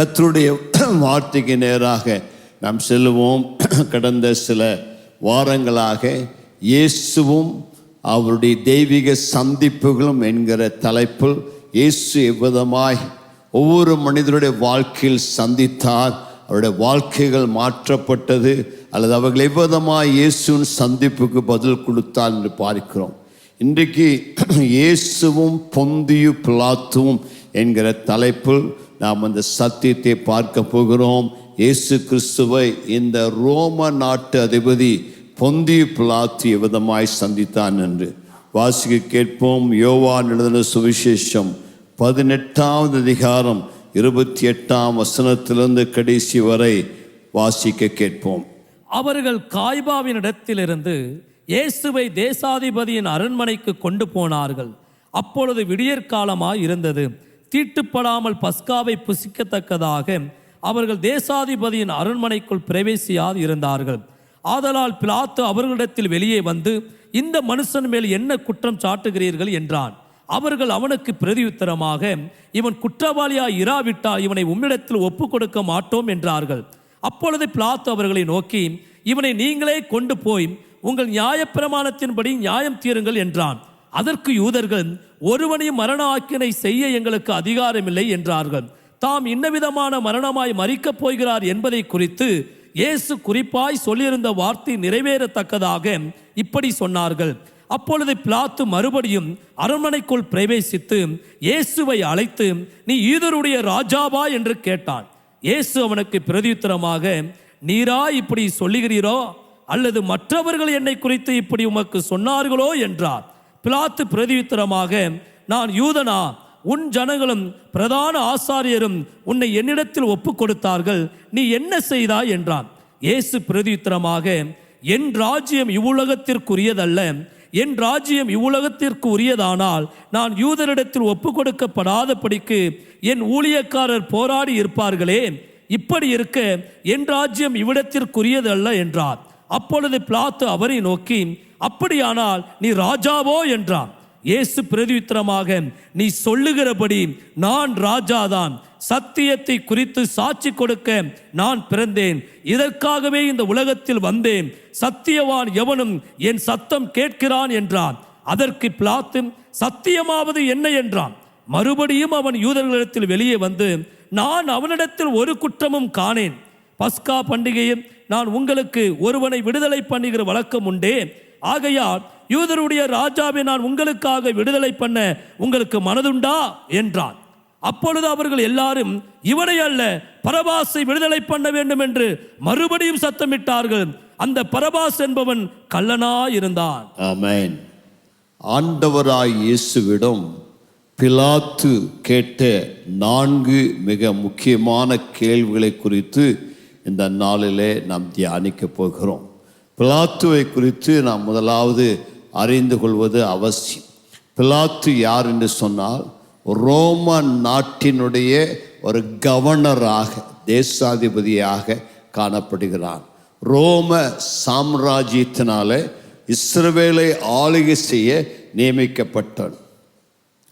கர்த்தருடைய வார்த்தைக்கு நேராக நாம் செல்லுவோம். கடந்த சில வாரங்களாக இயேசுவும் அவருடைய தெய்வீக சந்திப்புகளும் என்கிற தலைப்பில் இயேசு எவ்விதமாய் ஒவ்வொரு மனிதருடைய வாழ்க்கையில் சந்தித்தார், அவருடைய வாழ்க்கைகள் மாற்றப்பட்டது, அல்லது அவர்கள் எவ்விதமாய் இயேசுவின் சந்திப்புக்கு பதில் கொடுத்தார் என்று பார்க்கிறோம். இன்றைக்கு இயேசுவும் பொந்தியு பிலாத்துவும் என்கிற தலைப்பில் நாம் அந்த சத்தியத்தை பார்க்க போகிறோம். இயேசு கிறிஸ்துவை இந்த ரோம நாட்டு அதிபதி பொந்தியு பிலாத்து எவ்விதமாய் சந்தித்தான் என்று வாசிக்க கேட்போம். யோவான் எழுதின சுவிசேஷம் 18வது அதிகாரம் 28ஆம் வசனத்திலிருந்து கடைசி வரை வாசிக்க கேட்போம். அவர்கள் காய்பாவினிடத்திலிருந்து இயேசுவை தேசாதிபதியின் அரண்மனைக்கு கொண்டு போனார்கள். அப்பொழுது விடியற்காலமாய் இருந்தது. தீட்டுப்படாமல் பஸ்காவை புசிக்கத்தக்கதாக அவர்கள் தேசாதிபதியின் அரண்மனைக்குள் பிரவேசியாது இருந்தார்கள். ஆதலால் பிலாத்து அவர்களிடத்தில் வெளியே வந்து, இந்த மனுஷன் மேல் என்ன குற்றம் சாட்டுகிறீர்கள் என்றான். அவர்கள் அவனுக்கு பிரதியுத்தரமாக, இவன் குற்றவாளியாய் இராவிட்டால் இவனை உம்மிடத்தில் ஒப்பு கொடுக்க மாட்டோம் என்றார்கள். அப்பொழுது பிலாத்து அவர்களை நோக்கி, இவனை நீங்களே கொண்டு போய் உங்கள் நியாயப்பிரமாணத்தின்படி நியாயம் தீருங்கள் என்றான். அதற்கு யூதர்கள், ஒருவனையும் மரண ஆக்கினை செய்ய எங்களுக்கு அதிகாரமில்லை என்றார்கள். தாம் இன்னவிதமான மரணமாய் மரிக்கப் போகிறார் என்பதை குறித்து இயேசு குறிப்பாய் சொல்லியிருந்த வார்த்தை நிறைவேறத்தக்கதாக இப்படி சொன்னார்கள். அப்பொழுது பிலாத்து மறுபடியும் அரண்மனைக்குள் பிரவேசித்து இயேசுவை அழைத்து, நீ யூதருடைய ராஜாவா என்று கேட்டான். இயேசு அவனுக்கு பிரதியுத்தரமாக, நீரா இப்படி சொல்லுகிறீரோ, அல்லது மற்றவர்கள் என்னை குறித்து இப்படி உமக்கு சொன்னார்களோ என்றார். பிலாத்து பிரதியுத்தரமாக, நான் யூதனா? உன் ஜனங்களும் பிரதான ஆசாரியரும் உன்னை என்னிடத்தில் ஒப்பு கொடுத்தார்கள், நீ என்ன செய்தாய் என்றான். இயேசு பிரதியுத்தரமாக, என் ராஜ்யம் இவ்வுலகத்திற்குரியதல்ல. என் ராஜ்யம் இவ்வுலகத்திற்கு உரியதானால் நான் யூதரிடத்தில் ஒப்பு கொடுக்கப்படாதபடிக்கு என் ஊழியக்காரர் போராடி இருப்பார்களே. இப்படி இருக்க என் ராஜ்யம் இவ்விடத்திற்குரியதல்ல என்றார். அப்பொழுது பிலாத்து அவரை நோக்கி, அப்படியானால் நீ ராஜாவோ என்றான். இயேசு பிரதியுத்தரமாக, நீ சொல்லுகிறபடி நான் ராஜாதான். சத்தியத்தை குறித்து சாட்சி கொடுக்க நான் பிறந்தேன். இதற்காகவே இந்த உலகத்தில் வந்தேன். சத்தியவான் எவனும் என் சத்தம் கேட்கிறான் என்றான். அதற்கு பிலாத்து, சத்தியமாவது என்ன என்றான். மறுபடியும் அவன் யூதர்களிடத்தில் வெளியே வந்து, நான் அவனிடத்தில் ஒரு குற்றமும் காணேன். பஸ்கா பண்டிகையில் நான் உங்களுக்கு ஒருவனை விடுதலை பண்ணுகிற வழக்கம் உண்டே. ஆகையால் யூதருடைய ராஜாவை நான் உங்களுக்காக விடுதலை பண்ண உங்களுக்கு மனதுண்டா என்றான். அப்பொழுது அவர்கள் எல்லாரும், இவனை அல்ல, பரபாசை விடுதலை பண்ண வேண்டும் என்று மறுபடியும் சத்தமிட்டார்கள். அந்த பரபாஸ் என்பவன் கள்ளனாயிருந்தான். ஆமென். ஆண்டவராய் இயேசுவிடம் பிலாத்து கேட்ட 4 மிக முக்கியமான கேள்விகளை குறித்து இந்த நாளிலே நாம் தியானிக்க போகிறோம். பிலாத்துவை குறித்து நாம் முதலாவது அறிந்து கொள்வது அவசியம். பிலாத்து யார் என்று சொன்னால், ரோம நாட்டினுடைய ஒரு கவர்னராக, தேசாதிபதியாக காணப்படுகிறான். ரோம சாம்ராஜ்யத்தினால இஸ்ரவேலை ஆளுகை செய்ய நியமிக்கப்பட்டான்.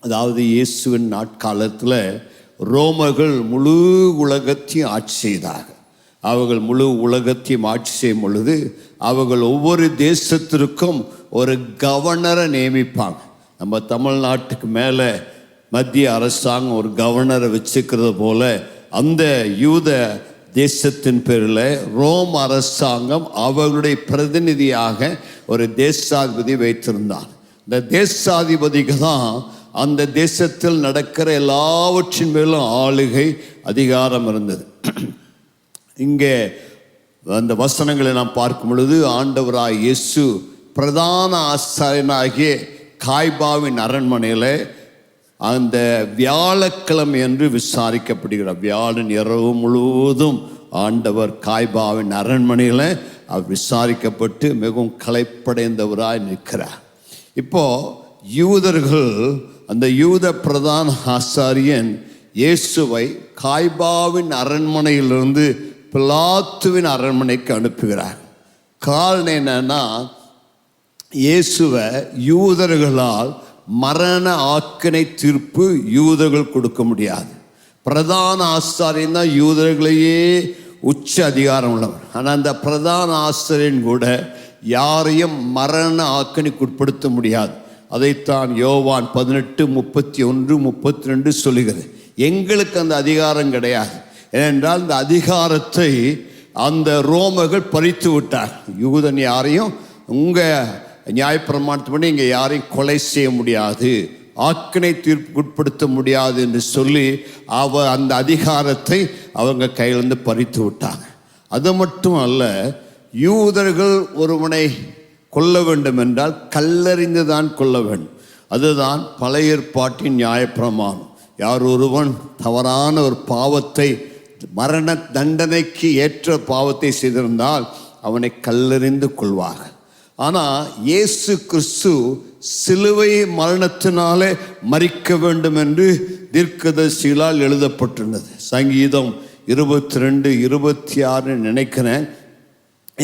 அதாவது இயேசுவின் நாட்காலத்தில் ரோமர்கள் முழு உலகத்தையும் ஆட்சி செய்தார்கள். அவர்கள் முழு உலகத்தையும் ஆட்சி செய்யும் பொழுது அவர்கள் ஒவ்வொரு தேசத்திற்கும் ஒரு கவர்னரை நியமிப்பாங்க. நம்ம தமிழ்நாட்டுக்கு மேலே மத்திய அரசாங்கம் ஒரு கவர்னரை வச்சுக்கிறது போல அந்த யூத தேசத்தின் பேரில் ரோம் அரசாங்கம் அவர்களுடைய பிரதிநிதியாக ஒரு தேசாதிபதி வைத்திருந்தார். இந்த தேசாதிபதிக்கு தான் அந்த தேசத்தில் நடக்கிற எல்லாவற்றின் மேலும் ஆளுகை அதிகாரம் இருந்தது. இங்கே அந்த வசனங்களை நாம் பார்க்கும் பொழுது ஆண்டவராய் இயேசு பிரதான ஆசாரியனாகிய காய்பாவின் அரண்மனையில் அந்த வியாழக்கிழமை என்று விசாரிக்கப்படுகிறார். வியாழன் இரவு முழுவதும் ஆண்டவர் காய்பாவின் அரண்மனையில் அவர் விசாரிக்கப்பட்டு மிகவும் களைப்படைந்தவராய் நிற்கிறார். இப்போ யூதர்கள், அந்த யூத பிரதான ஆசாரியன் இயேசுவை காய்பாவின் அரண்மனையிலிருந்து பிலாத்துவின் அரண்மனைக்கு அனுப்புகிறார். காரணம் என்னன்னா, இயேசுவை யூதர்களால் மரண ஆக்கினை தீர்ப்பு யூதர்கள் கொடுக்க முடியாது. பிரதான ஆசாரியன் தான் யூதர்களையே உச்ச அதிகாரம் உள்ளவர். ஆனால் அந்த பிரதான ஆசாரியன் கூட யாரையும் மரண ஆக்கணிக்கு உட்படுத்த முடியாது. அதைத்தான் யோவான் 18:31-32 சொல்லுகிறது. எங்களுக்கு அந்த அதிகாரம் கிடையாது. ஏனென்றால் இந்த அதிகாரத்தை அந்த ரோமர்கள் பறித்து விட்டார். யூதன் யாரையும் உங்கள் நியாயப்பிரமாணத்தின்படி இங்கே யாரையும் கொலை செய்ய முடியாது, ஆக்கினை தீர்ப்புக்கு உட்படுத்த முடியாது என்று சொல்லி அந்த அதிகாரத்தை அவங்க கையிலிருந்து பறித்து விட்டாங்க. அது மட்டும் அல்ல, யூதர்கள் ஒருவனை கொல்ல வேண்டும் என்றால் கல்லறிந்து தான் கொல்ல வேண்டும். அதுதான் பழைய ஏற்பாட்டின் நியாயப்பிரமாணம். யார் ஒருவன் தவறான ஒரு பாவத்தை, மரண தண்டனைக்கு ஏற்ற பாவத்தை செய்திருந்தால் அவனை கல்லறிந்து கொள்வார்கள். ஆனால் இயேசு கிறிஸ்து சிலுவை மரணத்தினாலே மரிக்க வேண்டும் என்று தீர்க்கதரிசிகளால் எழுதப்பட்டுள்ளது. சங்கீதம் 22:26 நினைக்கிறேன்.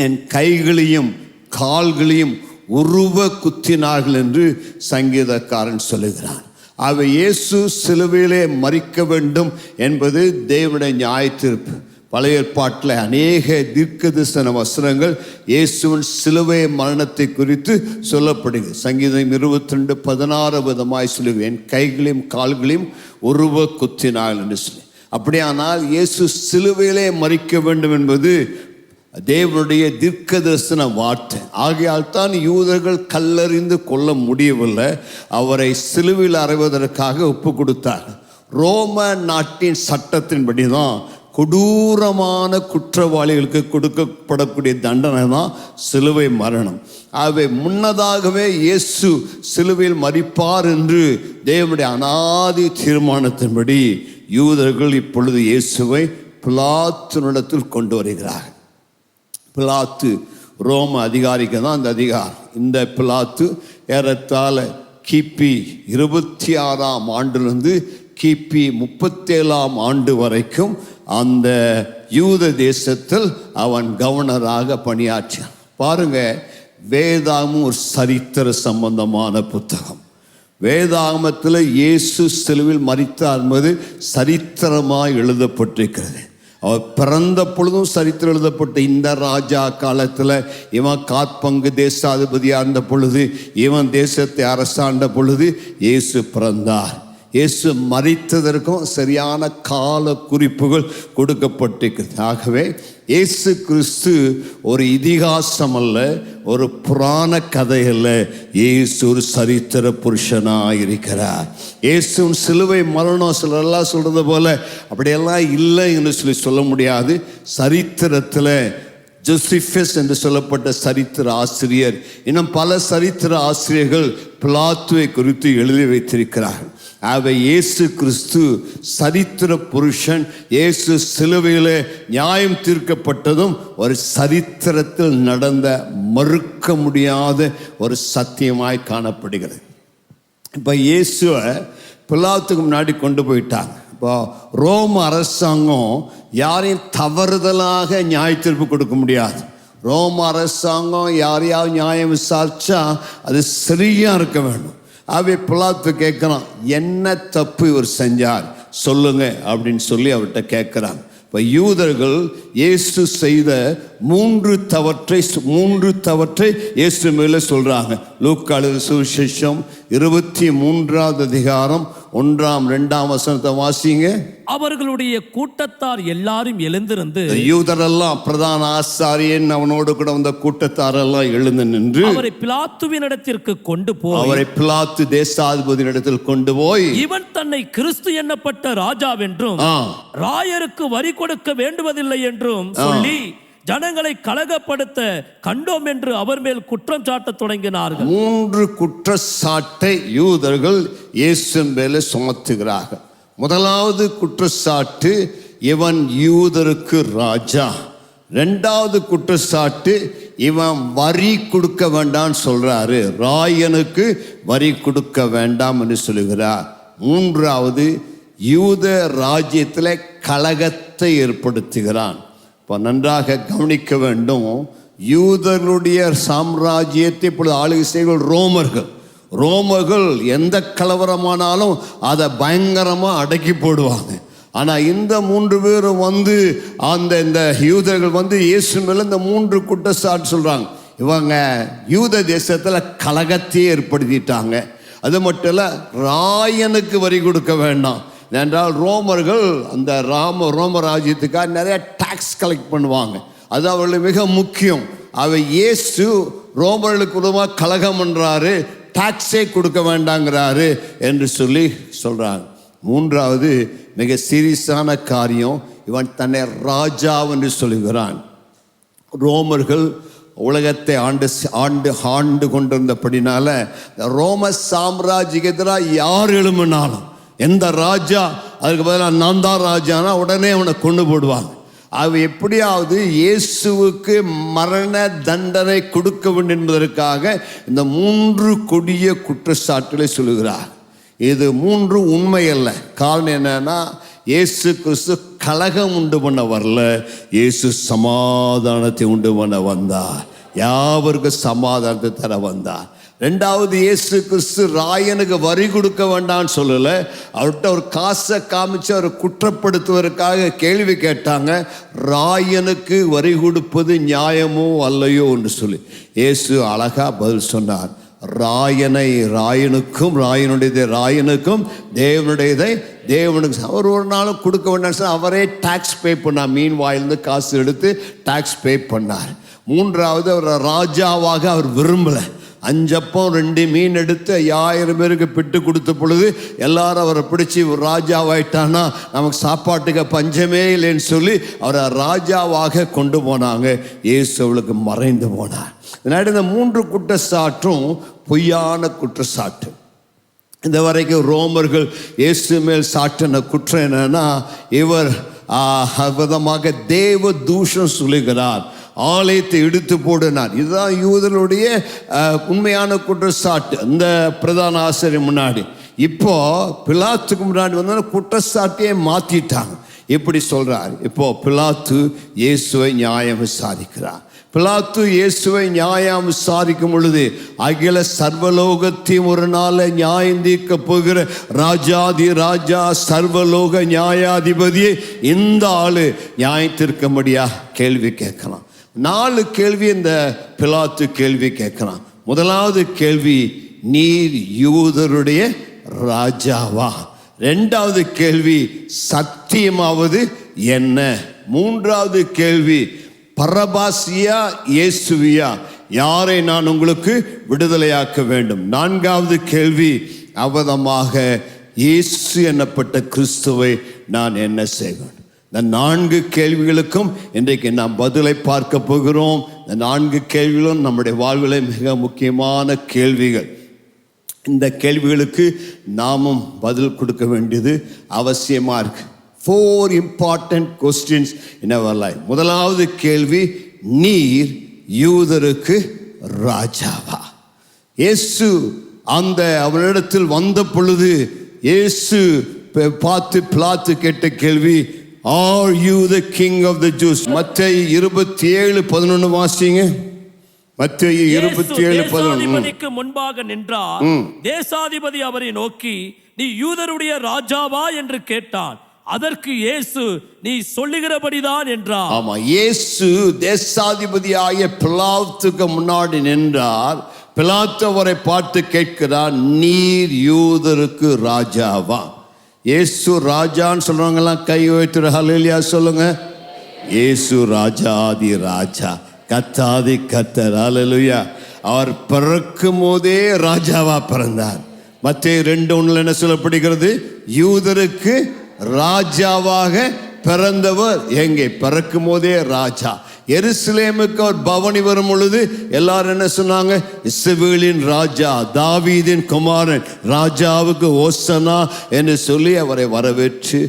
என் கைகளையும் கால்களையும் உருவ குத்தினார்கள் என்று சங்கீதக்காரன் சொல்லுகிறான். அவை இயேசு சிலுவையிலே மரிக்க வேண்டும் என்பது தேவனுடைய நியாய தீர்ப்பு. பழைய ஏற்பாட்டில் அநேக தீர்க்கதரிசன வசனங்கள் இயேசுவின் சிலுவை மரணத்தை குறித்து சொல்லப்படுகிறது. சங்கீதம் 22:16 விதமாய் சொல்லுவேன், என் கைகளையும் கால்களையும் உருவ குத்தினார்கள் என்று சொல்லி. அப்படியானால் இயேசு சிலுவையிலே மரிக்க வேண்டும் என்பது தேவனுடைய தீர்க்கதரிசன வார்த்தை. ஆகையால் தான் யூதர்கள் கல்லறிந்து கொள்ள முடியவில்லை, அவரை சிலுவையில் அறைவதற்காக ஒப்பு கொடுத்தார்கள். ரோம நாட்டின் சட்டத்தின்படி தான் கொடூரமான குற்றவாளிகளுக்கு கொடுக்கப்படக்கூடிய தண்டனை தான் சிலுவை மரணம். ஆகவே முன்னதாகவே இயேசு சிலுவையில் மரிப்பார் என்று தேவனுடைய அநாதி தீர்மானத்தின்படி யூதர்கள் இப்பொழுது இயேசுவை பிலாத்துனிடத்தில் கொண்டு வருகிறார்கள். பிலாத்து ரோம அதிகாரிக்கு தான் அந்த அதிகாரம். இந்த பிலாத்து ஏறத்தாழ கிபி 26ஆம் ஆண்டிலிருந்து கிபி 37ஆம் ஆண்டு வரைக்கும் அந்த யூத தேசத்தில் அவன் கவர்னராக பணியாற்றினான். பாருங்க, வேதாகமும் ஒரு சரித்திர சம்பந்தமான புத்தகம். வேதாகமத்தில் இயேசு சிலுவையில் மரித்தார் என்பது சரித்திரமாக எழுதப்பட்டிருக்கிறது. அவர் பிறந்த பொழுதும் சரித்திரம் எழுதப்பட்ட. இந்த ராஜா காலத்தில் இவன் காற்பங்கு தேசாதிபதியாக இருந்த பொழுது, இவன் தேசத்தை அரசாண்ட பொழுது இயேசு பிறந்தார். இயேசு மரித்ததற்கும் சரியான கால குறிப்புகள் கொடுக்கப்பட்டிருக்கிறது. ஆகவே இயேசு கிறிஸ்து ஒரு இதிகாசம் அல்ல, ஒரு புராண கதை அல்ல. இயேசு ஒரு சரித்திர புருஷனாக இருக்கிறார். இயேசுவின் சிலுவை மரணம் சிலரெல்லாம் சொல்றது போல அப்படியெல்லாம் இல்லை என்று சொல்ல முடியாது. சரித்திரத்தில் ஜோசிஃபஸ் என்று சொல்லப்பட்ட சரித்திர ஆசிரியர், இன்னும் பல சரித்திர ஆசிரியர்கள் பிலாத்துவை குறித்து எழுதி வைத்திருக்கிறார்கள். ஆகவே இயேசு கிறிஸ்து சரித்திர புருஷன். இயேசு சிலுவையிலே நியாயம் தீர்க்கப்பட்டதும் ஒரு சரித்திரத்தில் நடந்த மறுக்க முடியாத ஒரு சத்தியமாய் காணப்படுகிறது. இப்போ இயேசுவை பிலாத்துக்கு முன்னாடி கொண்டு போயிட்டாங்க. இப்போ ரோம அரசாங்கம் யாரையும் தவறுதலாக நியாய தீர்ப்பு கொடுக்க முடியாது. ரோம அரசாங்கம் யாரையாவது நியாயம் விசாரிச்சா அது சரியா இருக்க வேண்டும். ஆகவே பிலாத்து கேட்குறான், என்ன தப்பு இவர் செஞ்சார் சொல்லுங்க அப்படின்னு சொல்லி அவர்கிட்ட கேட்குறாங்க. இப்போ யூதர்கள் இயேசு செய்த மூன்று தவற்றை இயேசு மேலே சொல்கிறாங்க. லூக்கா எழுதின சுவிசேஷம் 23ஆம் அதிகாரம் 1-2 வசனத்தை வாசிங்க. அவர்களுடைய கூட்டத்தார் எல்லாரும் எழுந்திருந்து, யூதரெல்லாம் பிரதான ஆசாரியன் அவனோடு கூட வந்த கூட்டத்தாரெல்லாம் எழுந்து நின்று அவரை பிலாத்துவினிடத்திற்கு கொண்டு போய், அவரை பிலாத்து தேசாதிபதியிடத்தில் கொண்டு போய், இவன் தன்னை கிறிஸ்து எண்ணப்பட்ட ராஜாவென்றும் ராயருக்கு வரி கொடுக்க வேண்டுவதில்லை என்றும் சொல்லி ஜனங்களை கலகப்படுத்த கண்டோம் என்று அவர் மேல் குற்றம் சாட்ட தொடங்கினார்கள். 3 குற்றச்சாட்டை யூதர்கள் இயேசு மேலே சுமத்துகிறார்கள். முதலாவது குற்றச்சாட்டு, இவன் யூதருக்கு ராஜா. 2வது குற்றச்சாட்டு, இவன் வரி கொடுக்க வேண்டாம் சொல்றாரு, ராயனுக்கு வரி கொடுக்க வேண்டாம் என்று சொல்லுகிறார். 3வது, யூத ராஜ்யத்தில் கலகத்தை ஏற்படுத்துகிறான். இப்போ நன்றாக கவனிக்க வேண்டும். யூதர்களுடைய சாம்ராஜ்யத்தை இப்பொழுது ஆளுகை செய்கிற ரோமர்கள் எந்த கலவரமானாலும் அதை பயங்கரமாக அடக்கி போடுவாங்க. ஆனால் இந்த 3 பேரும் வந்து இந்த யூதர்கள் வந்து இயேசு மேலே இந்த 3 குற்றச்சாட்டு சொல்கிறாங்க. இவங்க யூத தேசத்தில் கலகத்தையே ஏற்படுத்திட்டாங்க. அது மட்டும் இல்லை, ராயனுக்கு வரி கொடுக்க வேண்டாம் என்றால் ரோமர்கள் அந்த ரோம ராஜ்யத்துக்காக நிறைய டாக்ஸ் கலெக்ட் பண்ணுவாங்க. அது அவர்களுக்கு மிக முக்கியம். இயேசு ரோமர்களுக்கு உதவாக கலகம் பண்ணுறாரு, டாக்ஸே கொடுக்க வேண்டாங்கிறாரு என்று சொல்கிறாங்க. 3வது மிக சீரியஸான காரியம், இவன் தன்னை ராஜா என்று சொல்லுகிறான். ரோமர்கள் உலகத்தை ஆண்டு கொண்டிருந்தபடினால ரோம சாம்ராஜ்யக்கு எதிராக யார் எழும்பினாலும், எந்த ராஜா அதுக்கு பதிலாக நான் தான் ராஜானா உடனே அவனை கொண்டு போடுவாங்க. எப்படியாவது இயேசுவுக்கு மரண தண்டனை கொடுக்க வேண்டும் என்பதற்காக இந்த 3 கொடிய குற்றச்சாட்டுகளை சொல்லுகிறார். இது 3 உண்மை அல்ல. காரணம் என்னன்னா, இயேசு கிறிஸ்து கலகம் உண்டு பண்ண வரல, இயேசு சமாதானத்தை உண்டு பண்ண வந்தார். யாவருக்கு சமாதானத்தை தர வந்தார். 2வது, இயேசு கிறிஸ்து ராயனுக்கு வரி கொடுக்க வேண்டாம்னு சொல்லலை. அவர்கிட்ட ஒரு காசை காமிச்சு அவரை குற்றப்படுத்துவதற்காக கேள்வி கேட்டாங்க. ராயனுக்கு வரி கொடுப்பது நியாயமோ அல்லையோ என்று சொல்லி இயேசு அழகா பதில் சொன்னார். ராயனுக்கும் ராயனுக்கும் தேவனுடையதை தேவனுக்கு. அவர் ஒரு நாளும் கொடுக்க வேண்டாம், அவரே டாக்ஸ் பே பண்ணார். மீன் வாயிலிருந்து காசு எடுத்து டாக்ஸ் பே பண்ணார். 3வது, அவர் ராஜாவாக அவர் விரும்பலை. 5 அப்பம் 2 மீன் எடுத்து 5000 பேருக்கு பிட்டு கொடுத்த பொழுது எல்லாரும் அவரை பிடிச்சி ராஜாவாயிட்டானா நமக்கு சாப்பாட்டுக்கு பஞ்சமே இல்லைன்னு சொல்லி அவரை ராஜாவாக கொண்டு போனாங்க. இயேசு அவளுக்கு மறைந்து போனார். இதனால இந்த 3 குற்றச்சாட்டும் பொய்யான குற்றச்சாட்டு. இந்த வரைக்கும் ரோமர்கள் இயேசு மேல் சாட்டின குற்றம் என்னன்னா, இவர் விதமாக தேவ தூஷம் சொல்லுகிறார், ஆலயத்தை இடித்து போடினார். இதுதான் யூதர்களுடைய உண்மையான குற்றச்சாட்டு இந்த பிரதான ஆசிரியர் முன்னாடி. இப்போ பிலாத்துக்கு முன்னாடி வந்து குற்றச்சாட்டையே மாற்றிட்டாங்க. எப்படி சொல்றார்? இப்போ பிலாத்து இயேசுவை நியாயம் விசாரிக்கிறார். பிலாத்து இயேசுவை நியாயம் விசாரிக்கும் பொழுது, அகில சர்வலோகத்தையும் ஒரு நாள் நியாயம் தீர்க்க போகிற ராஜாதி ராஜா சர்வலோக நியாயாதிபதியை இந்த ஆளு நியாயத்திற்கும்படியா கேள்வி கேட்கலாம். 4 கேள்வி இந்த பிலாத்து கேள்வி கேட்கலாம். முதலாவது கேள்வி, நீர் யூதருடைய ராஜாவா? 2வது கேள்வி, சத்தியமாவது என்ன? 3வது கேள்வி, பரபாசியா இயேசுவியா, யாரை நான் உங்களுக்கு விடுதலையாக்க வேண்டும்? 4வது கேள்வி, அவதமாக இயேசு என்னப்பட்ட கிறிஸ்துவை நான் என்ன செய்வேன்? இந்த 4 கேள்விகளுக்கும் இன்றைக்கு நாம் பதிலை பார்க்க போகிறோம். இந்த 4 கேள்விகளும் நம்முடைய வாழ்விலே மிக முக்கியமான கேள்விகள். இந்த கேள்விகளுக்கு நாமும் பதில் கொடுக்க வேண்டியது அவசியமாக இருக்கு. 4 important questions in our life. முதலாவது கேள்வி, நீர் யூதருக்கு ராஜாவா? இயேசு அவனிடத்தில் வந்த பொழுது இயேசு பார்த்து பிலாத்து கேட்ட கேள்வி, Are you the king of the Jews? மத்தேயு 27:11 வாசிங்க. மத்தேயு 27:11. முன்பாக நின்றார். தேசாதிபதி அவரை நோக்கி, நீ யூதருடைய ராஜாவா என்று கேட்டான். அதற்கு இயேசு, நீ சொல்லுகிறபடிதான் என்றார். ஆமா, இயேசு தேசாதிபதியாகிய பிலாத்துக்கு முன்னாடி நின்றார். பிலாத்து அவரை பார்த்து கேட்கிறார், நீர் யூதருக்கு ராஜாவா? இயேசு ராஜான்னு சொல்றவங்கலாம் கை உயர்த்தி ஹல்லேலூயா சொல்லுங்க. இயேசு ராஜாதி ராஜா, கர்த்தாதி கர்த்தர். ஹல்லேலூயா. அவர் பிறக்கும் போதே ராஜாவா பிறந்தார். மத்தேயு 2:1 என்ன சொல்லப்படுகிறது? யூதருக்கு ராஜாவாக பிறந்தவர். எங்கே? பிறக்கும் போதே ராஜா. எருசலேமுக்கு அவர் பவனி வரும் பொழுது எல்லாரும் என்ன சொன்னாங்க? இஸ்ரவேலின் ராஜா, தாவீதின் குமாரன், ராஜாவுக்கு ஓசனா என்று சொல்லி அவரை வரவேற்று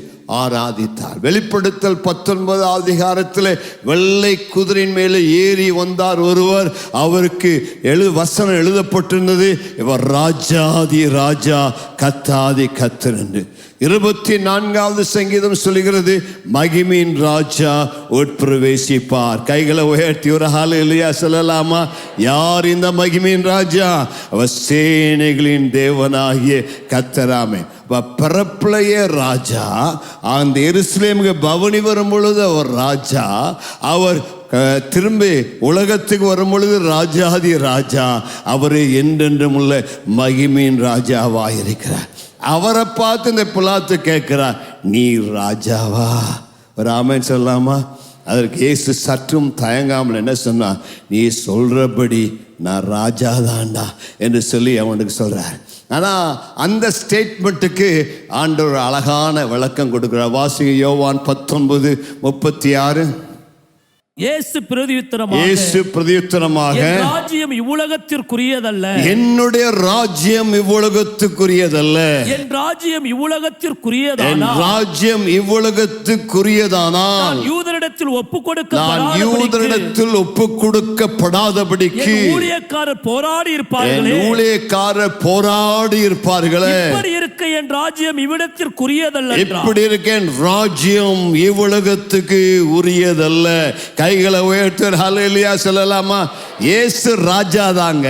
ஆராதித்தார். வெளிப்படுத்தல் 19 அதிகாரத்தில் வெள்ளை குதிரையின் மேலே ஏறி வந்தார் ஒருவர். அவருக்கு வசனம் எழுதப்பட்டிருந்தது, இவர் ராஜாதி ராஜா, கர்த்தாதி கர்த்தர் என்று. 24வது சங்கீதம் சொல்லுகிறது, மகிமையின் ராஜா உட்பிரவேசிப்பார். கைகளை உயர்த்தி ஒரு ஹல்லேலூயா சொல்லலாமா? யார் இந்த மகிமையின் ராஜா? அவர் சேனைகளின் தேவனாகிய கர்த்தராமே. பிறப்பிலேயே ராஜா. அந்த எருசலேமுக்கு பவனி வரும் பொழுது அவர் ராஜா. அவர் திரும்பி உலகத்துக்கு வரும் பொழுது ராஜாதி ராஜா. அவரே என்றென்றும் உள்ள மகிமையின் ராஜாவாக இருக்கிறார். அவரை பார்த்து இந்த பிலாத்து கேட்கிறார், நீ ராஜாவா? ஒரு ஆமென் சொல்லலாமா? அதற்கு இயேசு சற்றும் தயங்காமல் என்ன சொன்னா, நீ சொல்றபடி நான் ராஜாதான்டா என்று சொல்லி அவனுக்கு சொல்றார். ஆனால் அந்த ஸ்டேட்மெண்ட்டுக்கு ஆண்டவர் அழகான விளக்கம் கொடுக்கிறார். வாசிங்க யோவான் 19:36. இயேசு பிரதியுத்தரமாக, என் ராஜ்யம் இவ்வுலகத்திற்குரியதல்ல, என்னுடைய ராஜ்யம் இவ்வுலகத்துக்குரியதல்ல. என் ராஜ்யம் இவ்வுலகத்திற்குரியதானால், ராஜ்யம் இவ்வுலகத்துக்குரியதானால் யூதரிடத்தில் ஒப்புக் கொடுக்கப்படாதபடிக்கு ஊழியக்காரர் போராடி இருப்பார்களே. இப்படி இருக்க என் ராஜ்யம் இவ்விடத்திற்குரியதல்ல. இப்படி இருக்க என் ராஜ்யம் இவ்வுலகத்துக்கு உரியதல்ல. கைகளை உயர்த்து ஹல்லேலூயா சொல்லலாமா? இயேசு ராஜா தாங்க.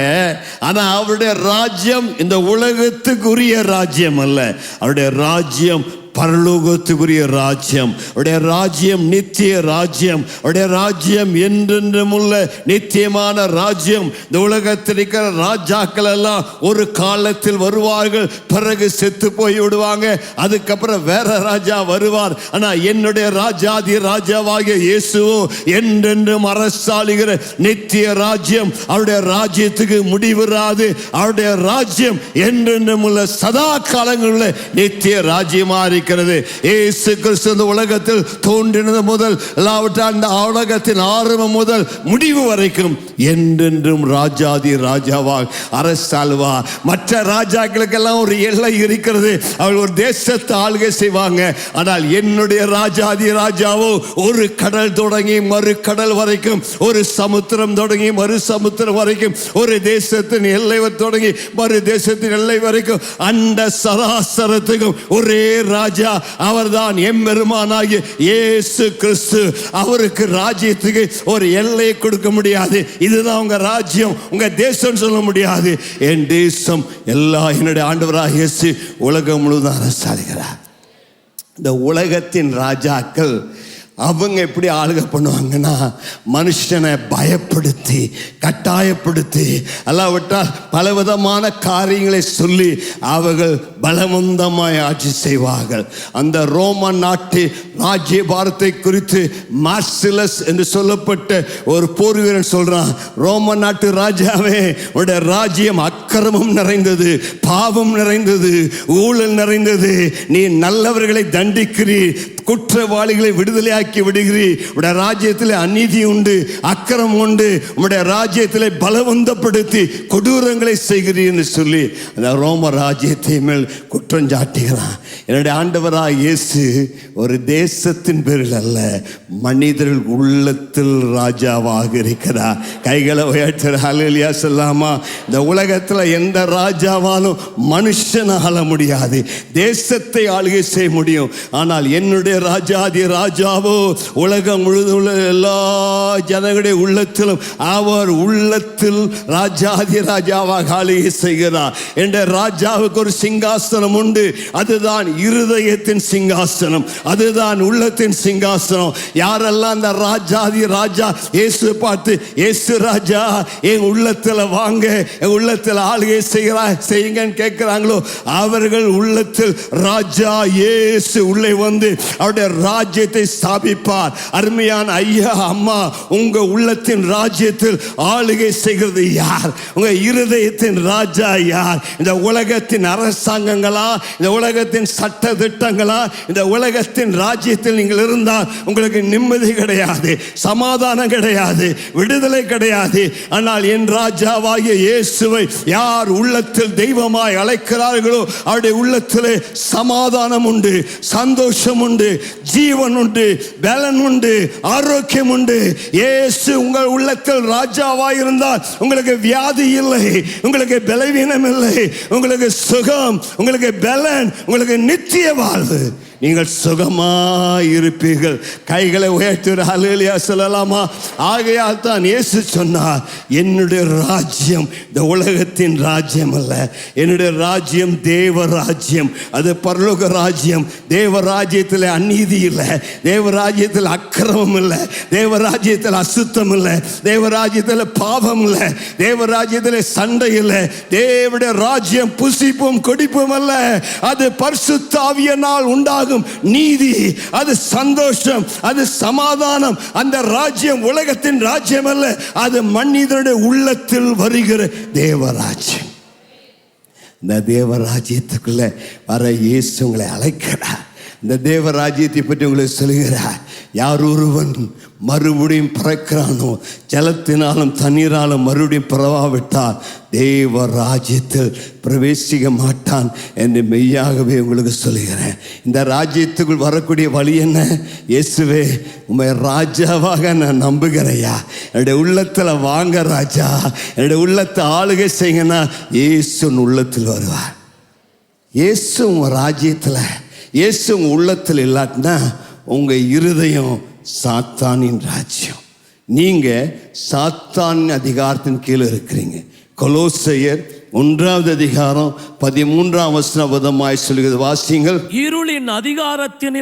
ஆனா அவருடைய ராஜ்யம் இந்த உலகத்துக்குரிய ராஜ்யம் அல்ல. அவருடைய ராஜ்யம் பரலோகத்துக்குரிய ராஜ்யம். அவருடைய ராஜ்யம் நித்திய ராஜ்யம். அவருடைய ராஜ்யம் என்றென்றும் உள்ள நித்தியமான ராஜ்யம். இந்த உலகத்தில் இருக்கிற ராஜாக்கள் எல்லாம் ஒரு காலத்தில் வருவார்கள், பிறகு செத்து போய் விடுவாங்க, அதுக்கப்புறம் வேற ராஜா வருவார். ஆனா என்னுடைய ராஜாதி ராஜாவாகிய இயேசுவோ என்றென்றும் அரசாளுகிற நித்திய ராஜ்யம். அவருடைய ராஜ்யத்துக்கு முடிவுறாது. அவருடைய ராஜ்யம் என்றென்றும் உள்ள சதா காலங்களில் நித்திய ராஜ்யமா இயேசு கிறிஸ்து இந்த உலகத்தில் தோன்றினது முதல் அந்த உலகத்தின் ஆரம்பம் முதல் முடிவு வரைக்கும் என்றென்றும் ராஜாதி ராஜாவாக அரசாள்வார். மற்ற ராஜாக்களுக்கெல்லாம் ஒரு எல்லை இருக்கிறது. அவர்கள் ஒரு தேசத்தை ஆளுகை செய்வாங்க. ஆனால் என்னுடைய ராஜாதி ராஜாவோ ஒரு கடல் தொடங்கி மறு கடல் வரைக்கும், ஒரு சமுத்திரம் தொடங்கி மறு சமுத்திரம் வரைக்கும், ஒரு தேசத்தின் எல்லை தொடங்கி மறு தேசத்தின் எல்லை வரைக்கும், அண்ட சராசரத்துக்கும் ஒரே ராஜா. அவர்தான் எம்பெருமானாகிய இயேசு கிறிஸ்து. அவருக்கு ராஜ்யத்துக்கு ஒரு எல்லையை கொடுக்க முடியாது. இதுதான் உங்க ராஜ்யம், உங்க தேசம் சொல்ல முடியாது. என் தேசம் எல்லா என்னுடைய ஆண்டவராகிய இயேசு உலகம் முழுவதும் அரசாளுகிறார். இந்த உலகத்தின் ராஜாக்கள் அவங்க எப்படி ஆளுகை பண்ணுவாங்கன்னா, மனுஷனை பயப்படுத்தி கட்டாயப்படுத்தி அல்லாவிட்டால் பலவிதமான காரியங்களை சொல்லி அவர்கள் பலவந்தமாய் ஆட்சி செய்வார்கள். அந்த ரோமன் நாட்டு ராஜ்ய பாரத்தை குறித்து மார்சிலஸ் என்று சொல்லப்பட்ட ஒரு போர் வீரன் சொல்றான், ரோமன் நாட்டு ராஜாவே, உடைய ராஜ்யம் அக்கிரமம் நிறைந்தது, பாவம் நிறைந்தது, ஊழல் நிறைந்தது. நீ நல்லவர்களை தண்டிக்கிறீர், குற்றவாளிகளை விடுதலையாக்கி விடுகிறீர். உடைய ராஜ்யத்தில் அநீதி உண்டு, அக்கிரமம் உண்டு, உடைய ராஜ்யத்தில் பலவந்தப்படுத்தி கொடூரங்களை செய்கிறீர் என்று சொல்லி அந்த ரோம ராஜ்யத்தை மேல் குற்றம் சாட்டுகிறான். என்னுடைய ஆண்டவராக இயேசு ஒரு தேசத்தின் பேரில் அல்ல, மனிதர்கள் உள்ளத்தில் ராஜாவாக இருக்கிறார். கைகளை உயர்த்தி ஹல்லேலூயா சொல்லாமா? இந்த உலகத்தில் எந்த ராஜாவாலும் மனுஷனை ஆள முடியாது, தேசத்தை ஆளுகை செய்ய முடியும். ஆனால் என்னுடைய ராஜாதி ராஜாவோ உலகம் முழுதும் உள்ள எல்லா ஜனங்களுடைய உள்ளத்திலும் அவர் உள்ளத்தில் ராஜாதி ராஜாவாக ஆளுகை செய்கிறார். என்ற ராஜாவுக்கு ஒரு சிங்காசனம் உண்டு. அதுதான் இருதயத்தின் சிங்காசனம், அதுதான் உள்ளத்தின் சிங்காசனம். யாரெல்லாம் அந்த ராஜாதி ராஜா இயேசு பார்த்து, இயேசு ராஜா என் உள்ளத்தில் வாங்க, என் உள்ளத்தில் ஆளுகை செய்யுங்கன்னு கேட்கிறாங்களோ, அவர்கள் உள்ளத்தில் ராஜா இயேசு உள்ளே வந்து அவருடைய ராஜ்யத்தை ஸ்தாபிப்பார். அருமையான ஐயா அம்மா, உங்க உள்ளத்தின் ராஜ்யத்தில் ஆளுகை செய்கிறது யார்? உங்க இருதயத்தின் ராஜா யார்? இந்த உலகத்தின் அரசாங்கங்களா, இந்த உலகத்தின் சட்ட திட்டங்களா? இந்த உலகத்தின் ராஜ்யத்தில் நீங்கள் இருந்தால் உங்களுக்கு நிம்மதி கிடையாது, சமாதானம் கிடையாது, விடுதலை கிடையாது. ஆனால் என் ராஜாவாகிய இயேசுவை யார் உள்ளத்தில் தெய்வமாய் அழைக்கிறார்களோ அவருடைய உள்ளத்திலே சமாதானம் உண்டு, சந்தோஷம் உண்டு, ஜீவன் உண்டு, பலன் உண்டு, ஆரோக்கியம் உண்டு. இயேசு உங்கள் உள்ளத்தில் ராஜாவாய் இருந்தால் உங்களுக்கு வியாதி இல்லை, உங்களுக்கு பலவீனம் இல்லை, உங்களுக்கு சுகம், உங்களுக்கு பலன், உங்களுக்கு நித்திய வாழ்வு. நீங்கள் சுகமாயிருப்பீர்கள். கைகளை உயர்த்தி ஹல்லேலூயா சொல்லலாமா? ஆகையால் தான் இயேசு சொன்னார், என்னுடைய ராஜ்யம் இந்த உலகத்தின் ராஜ்யம் அல்ல, என்னுடைய ராஜ்யம் தேவ ராஜ்யம், அது பரலோக ராஜ்யம். தேவ ராஜ்யத்தில் அநீதி இல்லை, தேவ ராஜ்யத்தில் அக்கிரமம் இல்லை, தேவ ராஜ்யத்தில் அசுத்தம் இல்லை, தேவ ராஜ்யத்தில் பாவம் இல்லை, தேவ ராஜ்யத்தில் சண்டை இல்லை. தேவனுடைய ராஜ்யம் புசிப்பும் குடிப்பும் அல்ல, அது பரிசுத்த ஆவியினால் உண்டாகும் நீதி, அது சந்தோஷம், அது சமாதானம். அந்த ராஜ்யம் உலகத்தின் ராஜ்யம் அல்ல, அது மனிதனுடைய உள்ளத்தில் வருகிற தேவராஜ்யம். இந்த தேவராஜ்யத்துக்குள்ள வர இயேசு உங்களை அழைக்கிறார். இந்த தேவராஜ்யத்தை பற்றி உங்களுக்கு சொல்கிறார். யார் ஒருவன் மறுபடியும் பிறக்கிறானோ, ஜலத்தினாலும் தண்ணீராலும் மறுபடியும் பிறவாவிட்டால் தேவராஜ்யத்தில் பிரவேசிக்க மாட்டான் என்று மெய்யாகவே உங்களுக்கு சொல்கிறேன். இந்த ராஜ்யத்துக்குள் வரக்கூடிய வழி என்ன? இயேசுவே, உம்மை ராஜாவாக நான் நம்புகிறையா, என்னுடைய உள்ளத்தில் வாங்க ராஜா, என்னுடைய உள்ளத்தை ஆளுகை செய்யுங்கன்னா இயேசு உள்ளத்தில் வருவார். இயேசு உங்கள் ராஜ்யத்தில், இயேசு உங்கள் உள்ளத்தில் இல்லாட்டினா உங்கள் இருதயம் சாத்தானின் ராஜ்யம். நீங்கள் சாத்தானின் அதிகாரத்தின் கீழே இருக்கிறீங்க. கொலோசையர் 1 அதிகாரம் 13 வசனமாய் சொல்கிறது, வாசியுங்கள். இருளின் அதிகாரத்தின்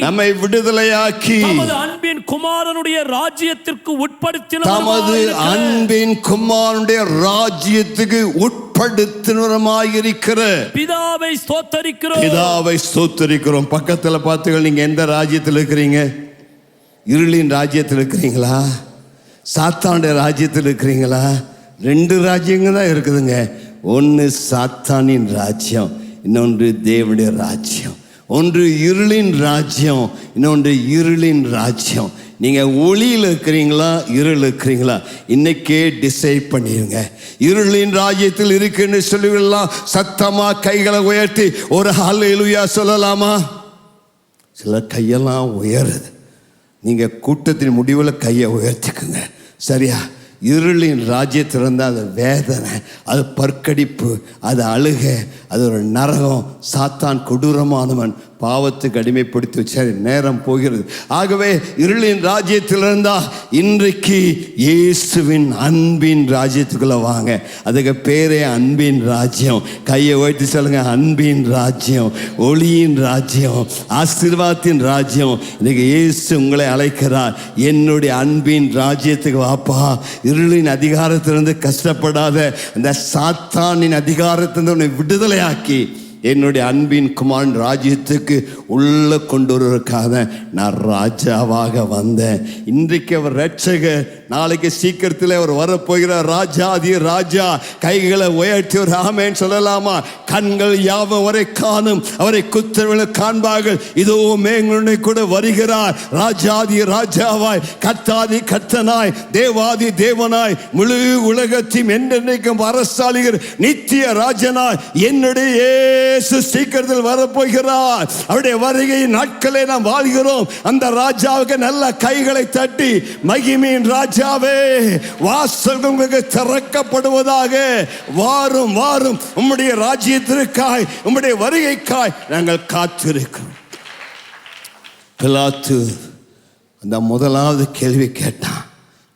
நம்மை விடுதலையாக்கி தமது அன்பின் குமாரனுடைய ராஜ்யத்திற்கு உட்படுத்தின, தமது அன்பின் குமாரனுடைய ராஜ்யத்துக்கு உட்படுத்தினருமாயிருக்கிற பிதாவை ஸ்தோத்தரிக்கிறோம். பிதாவை ஸ்தோத்தரிக்கிறோம். பக்கத்தில் பார்த்துகள், நீங்க எந்த ராஜ்யத்தில் இருக்கிறீங்க? இருளின் ராஜ்யத்தில் இருக்கிறீங்களா? சாத்தானுடைய ராஜ்யத்தில் இருக்கிறீங்களா? 2 ராஜ்யங்கள் தான் இருக்குதுங்க. ஒன்று சாத்தானின் ராஜ்யம், இன்னொன்று தேவனுடைய ராஜ்யம். ஒன்று இருளின் ராஜ்யம், இன்னொன்று இருளின் ராஜ்யம். நீங்கள் ஒளியில் இருக்கிறீங்களா, இருள் இருக்கிறீங்களா? இன்னைக்கே டிசைட் பண்ணிடுங்க. இருளின் ராஜ்யத்தில் இருக்குன்னு சொல்லிவிடலாம். சத்தமா கைகளை உயர்த்தி ஒரு ஹல்லேலூயா சொல்லலாமா? சில கையெல்லாம் உயருது. நீங்கள் கூட்டத்தின் முடிவில் கையை உயர்த்திக்குங்க. சரியா? இருளின் ராஜ்யத்தில் இருந்தால் அது வேதனை, அது பற்கடிப்பு, அது அழுகை, அது ஒரு நரகம். சாத்தான் கொடூரமானவன், பாவத்துக்கு அடிமைப்படுத்தி வச்சார். நேரம் போகிறது. ஆகவே இருளின் ராஜ்யத்தில் இருந்தால் இன்றைக்கு இயேசுவின் அன்பின் ராஜ்யத்துக்குள்ள வாங்க. அதுக்கு பேரே அன்பின் ராஜ்யம். கையை உயர்த்தி சொல்லுங்க, அன்பின் ராஜ்யம், ஒளியின் ராஜ்யம், ஆசீர்வாதத்தின் ராஜ்யம். இன்னைக்கு இயேசு உங்களை அழைக்கிறார். என்னுடைய அன்பின் ராஜ்யத்துக்கு வாப்பா. இருளின் அதிகாரத்திலிருந்து கஷ்டப்படாத, அந்த சாத்தானின் அதிகாரத்திலிருந்து உன்னை விடுதலையாக்கி என்னுடைய அன்பின் குமாரன் ராஜ்யத்துக்கு உள்ள கொண்டு வருவதற்காக நான் ராஜாவாக வந்தேன். இன்றைக்கு அவர் ரட்சகர், நாளைக்கு சீக்கிரத்தில் அவர் வரப்போகிறார். ராஜாதி ராஜா. கைகளை உயர்த்தி ஒரு ஆமென் சொல்லலாமா? கண்கள் யாவும் அவரை காணும், அவரை குத்தவர்கள் காண்பார்கள். இதோ மேங்களுடைய கூட வருகிறார். ராஜாதி ராஜாவாய், கர்த்தாதி கர்த்தனாய், தேவாதி தேவனாய், முழு உலகத்தையும் என்றென்றைக்கும் அரசாளுகிற நித்திய ராஜனாய் என்னுடைய இயேசு சீக்கிரத்தில் வரப்போகிறார். அவருடைய வருகையின் நாட்களை நாம் வாழ்கிறோம். அந்த ராஜாவுக்கு நல்ல கைகளை தட்டி, மகிமையின் ராஜாவே, வாசல் உங்களுக்கு திறக்கப்படுவதாக. வாரும் வாரும், உம்முடைய ராஜ்யத்திற்காய், உம்முடைய வருகைக்காய் நாங்கள் காத்திருக்கிறோம். பிலாத்து அந்த முதலாவது கேள்வி கேட்டான்.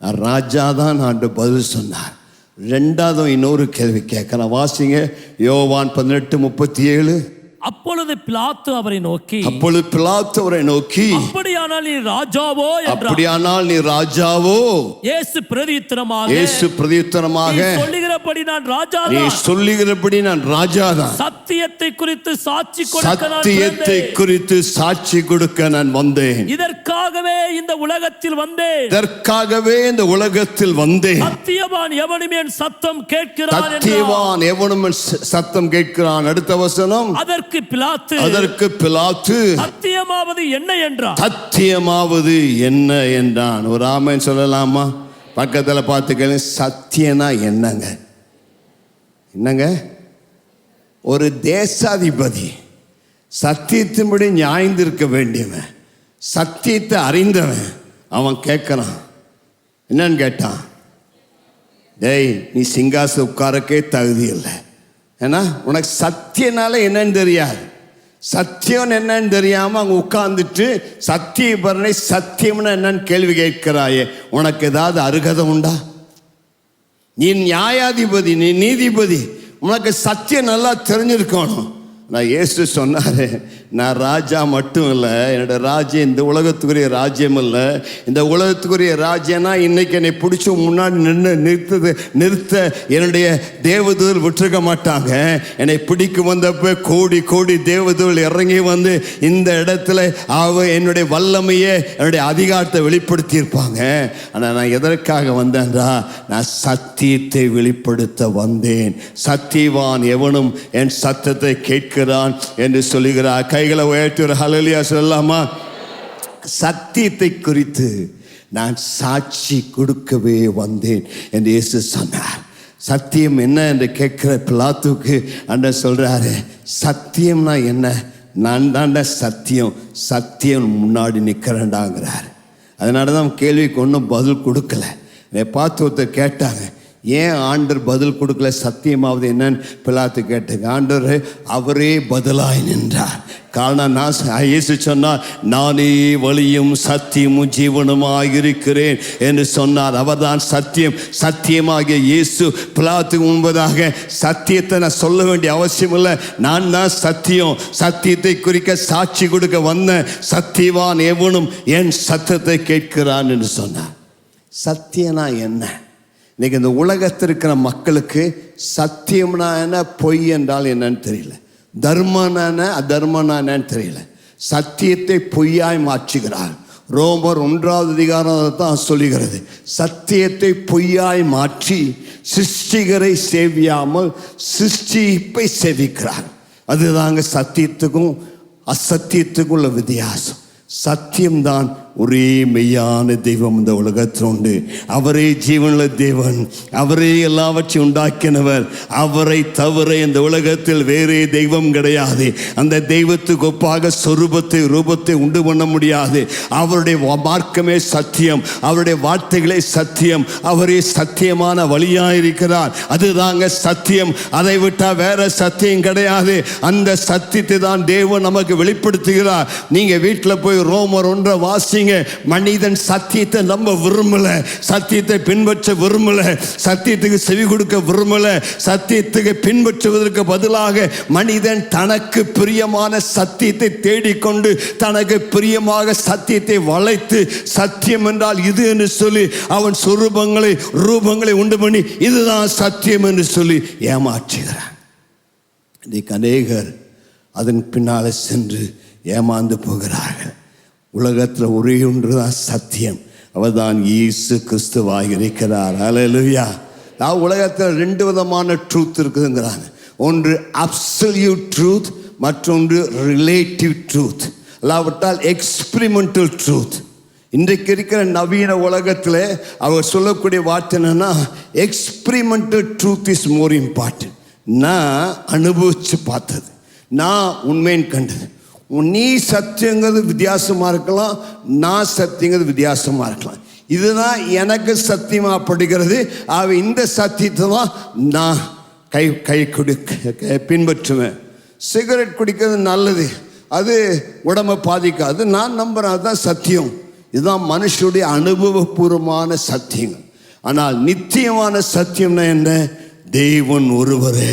நான் ராஜா தான் ஆண்டு பதில் சொன்னார். 2வது இன்னொரு கேள்வி கேட்கிறேன். வாசிங்க, யோவான் 18:37. அப்பொழுது பிலாத்து அவரை நோக்கி, அப்படியானால் நீ ராஜாவோ என்றார். அப்படியானால் நீ ராஜாவோ? இயேசு பிரதியுத்தரமாக, நீ சொல்லுகிறபடி நான் ராஜாதான். சத்தியத்தை குறித்து சாட்சி கொடுக்க நான் வந்தேன். இதற்காகவே இந்த உலகத்தில் வந்தேன். சத்தியவான் எவனும் என் சத்தம் கேட்கிறான். அடுத்த வசனம், அதற்கு பிலாத்து சத்தியமாவது என்ன என்றான். ஒரு ஆமென் சொல்லலாமா? பக்கத்தில் பார்த்துக்க. சத்தியனா என்னங்க? ஒரு தேசாதிபதி, சத்தியத்தின்படி நியாயந்திருக்க வேண்டியவன், சத்தியத்தை அறிந்தவன், அவன் கேட்கிறான். என்னன்னு கேட்டான்? டேய், நீ சிங்காசனம் உட்காரக்கே தகுதி இல்லை. ஏன்னா உனக்கு சத்தியனால என்னன்னு தெரியாது. சத்தியம் என்னன்னு தெரியாம அங்க உட்கார்ந்துட்டு சத்தியபரனை சத்தியம்னா என்னன்னு கேள்வி கேட்கிறாயே, உனக்கு ஏதாவது அருகதை உண்டா? நீ நியாயாதிபதி, நீ நீதிபதி, உனக்கு சத்தியம் நல்லா தெரிஞ்சிருக்கணும். நான் இயேசு சொன்னாரு, நான் ராஜா மட்டும் இல்லை, என்னோட ராஜ்யம் இந்த உலகத்துக்குரிய ராஜ்யம் இல்லை. இந்த உலகத்துக்குரிய ராஜ்யம்னா இன்னைக்கு என்னை பிடிச்சி முன்னாடி நிறுத்த என்னுடைய தேவதூதர் விட்டுருக்க மாட்டாங்க. என்னை பிடிக்க வந்தப்போ கோடி கோடி தேவதூதர் இறங்கி வந்து இந்த இடத்துல என்னுடைய வல்லமையை, என்னுடைய அதிகாரத்தை வெளிப்படுத்தியிருப்பாங்க. ஆனால் நான் எதற்காக வந்தேன்றா, நான் சத்தியத்தை வெளிப்படுத்த வந்தேன். சத்தியவான் எவனும் என் சத்தத்தை கேட்கிறான் என்று சொல்லுகிறார். கைகளை உயர்த்தி ஒரு ஹல்லேலூயா சொல்லலாமா? சத்தியத்தை குறித்து நான் சாட்சி கொடுக்கவே வந்தேன் என்று இயேசு சொன்னார். சத்தியம் என்ன என்று கேட்கிற பிலாத்துக்கு அண்ணன் சொல்றாரு, சத்தியம்னா என்ன? நான் தாண்ட சத்தியம், சத்தியம் முன்னாடி நிற்கிறேன்டாங்கிறார். அதனால தான் கேள்விக்கு ஒன்றும் பதில் கொடுக்கல. என்னை பார்த்து ஒருத்தர் கேட்டாங்க, ஏன் ஆண்டவர் பதில் கொடுக்கல, சத்தியமாவது என்னன்னு பிலாத்து கேட்டாங்க. ஆண்டவர் அவரே பதிலாய் நின்றார். காரணம் நான் இயேசு சொன்னார், நானே வழியும் சத்தியமும் ஜீவனுமாக இருக்கிறேன் என்று சொன்னார். அவர்தான் சத்தியம். சத்தியமாகிய இயேசு பிலாத்துக்கு முன்பதாக சத்தியத்தை நான் சொல்ல வேண்டிய அவசியம் இல்லை. நான் தான் சத்தியம். சத்தியத்தை குறிக்க சாட்சி கொடுக்க வந்த சத்தியவான் எவனும் என் சத்தத்தை கேட்கிறான் என்று சொன்னார். சத்தியம்னா என்ன? இன்னைக்கு இந்த உலகத்தில் இருக்கிற மக்களுக்கு சத்தியம்னா என்ன, பொய் என்றால் என்னன்னு தெரியல. தர்மனான அதர்மனானு தெரியல. சத்தியத்தை பொய்யாய் மாற்றுகிறார். ரோமர் 1ஆம் அதிகாரம் தான் சொல்லுகிறது. சத்தியத்தை பொய்யாய் மாற்றி சிருஷ்டிகரை சேவியாமல் சிருஷ்டிப்பை சேவிக்கிறார். அதுதாங்க சத்தியத்துக்கும் அசத்தியத்துக்கும் உள்ள வித்தியாசம். சத்தியம்தான் ஒரே மெய்யான தெய்வம் இந்த உலகத்தில் உண்டு. அவரே ஜீவனுள்ள தேவன், அவரே எல்லாவற்றையும் உண்டாக்கினவர். அவரை தவிர இந்த உலகத்தில் வேறே தெய்வம் கிடையாது. அந்த தெய்வத்துக்கு ஒப்பாக சொரூபத்தை ரூபத்தை உண்டு பண்ண முடியாது. அவருடைய மார்க்கமே சத்தியம், அவருடைய வார்த்தைகளே சத்தியம். அவரே சத்தியமான வழியாயிருக்கிறார். அதுதாங்க சத்தியம். அதை விட்டால் வேற சத்தியம் கிடையாது. அந்த சத்தியத்தை தான் தேவன் நமக்கு வெளிப்படுத்துகிறார். நீங்க வீட்டில் போய் ரோமர் 1 வாசிங்க. மனிதன் சத்தியத்தை நம்ப விரும்பல, சத்தியத்தை பின்பற்ற விரும்பல, சத்தியத்துக்கு செவி கொடுக்க விரும்பல. சத்தியத்துக்கு பின்பற்றுவதற்கு பதிலாக மனிதன் தனக்கு பிரியமான சத்தியத்தை தேடிக்கொண்டு தனக்கு பிரியமாக சத்தியத்தை வளைத்து சத்தியம் என்றால் இது என்று சொல்லி அவன் சொரூபங்களை ரூபங்களை உண்டு பண்ணி இதுதான் சத்தியம் என்று சொல்லி ஏமாற்றுகிறான். இன்னைக்கு அநேகர் அதன் பின்னாலே சென்று ஏமாந்து போகிறார்கள். உலகத்தில் ஒரே ஒன்று தான் சத்தியம், அவர்தான் இயேசு கிறிஸ்துவாக இருக்கிறார். ஹல்லேலூயா. நான் உலகத்தில் 2 விதமான ட்ரூத் இருக்குதுங்கிறாங்க. ஒன்று அப்சல்யூட் ட்ரூத், மற்றொன்று ரிலேட்டிவ் ட்ரூத், அல்லாவிட்டால் எக்ஸ்பிரிமெண்டல் ட்ரூத். இன்றைக்கு இருக்கிற நவீன உலகத்தில் அவர் சொல்லக்கூடிய வார்த்தை என்னன்னா, experimental truth is more important. நான் அனுபவித்து பார்த்தது, நான் உண்மைன்னு கண்டது. நீ சத்தியங்கிறது வித்தியாசமாக இருக்கலாம், நான் சத்தியங்கிறது வித்தியாசமாக இருக்கலாம். இதுதான் எனக்கு சத்தியமாக படுகிறது. இந்த சத்தியத்தை தான் நான் கை பின்பற்றுவேன். சிகரெட் குடிக்கிறது நல்லது, அது உடம்பை பாதிக்காது, நான் நம்புறேன், அதுதான் சத்தியம். இதுதான் மனுஷனுடைய அனுபவபூர்வமான சத்தியங்கள். ஆனால் நித்தியமான சத்தியம்னா என்ன? தேவன் ஒருவரே,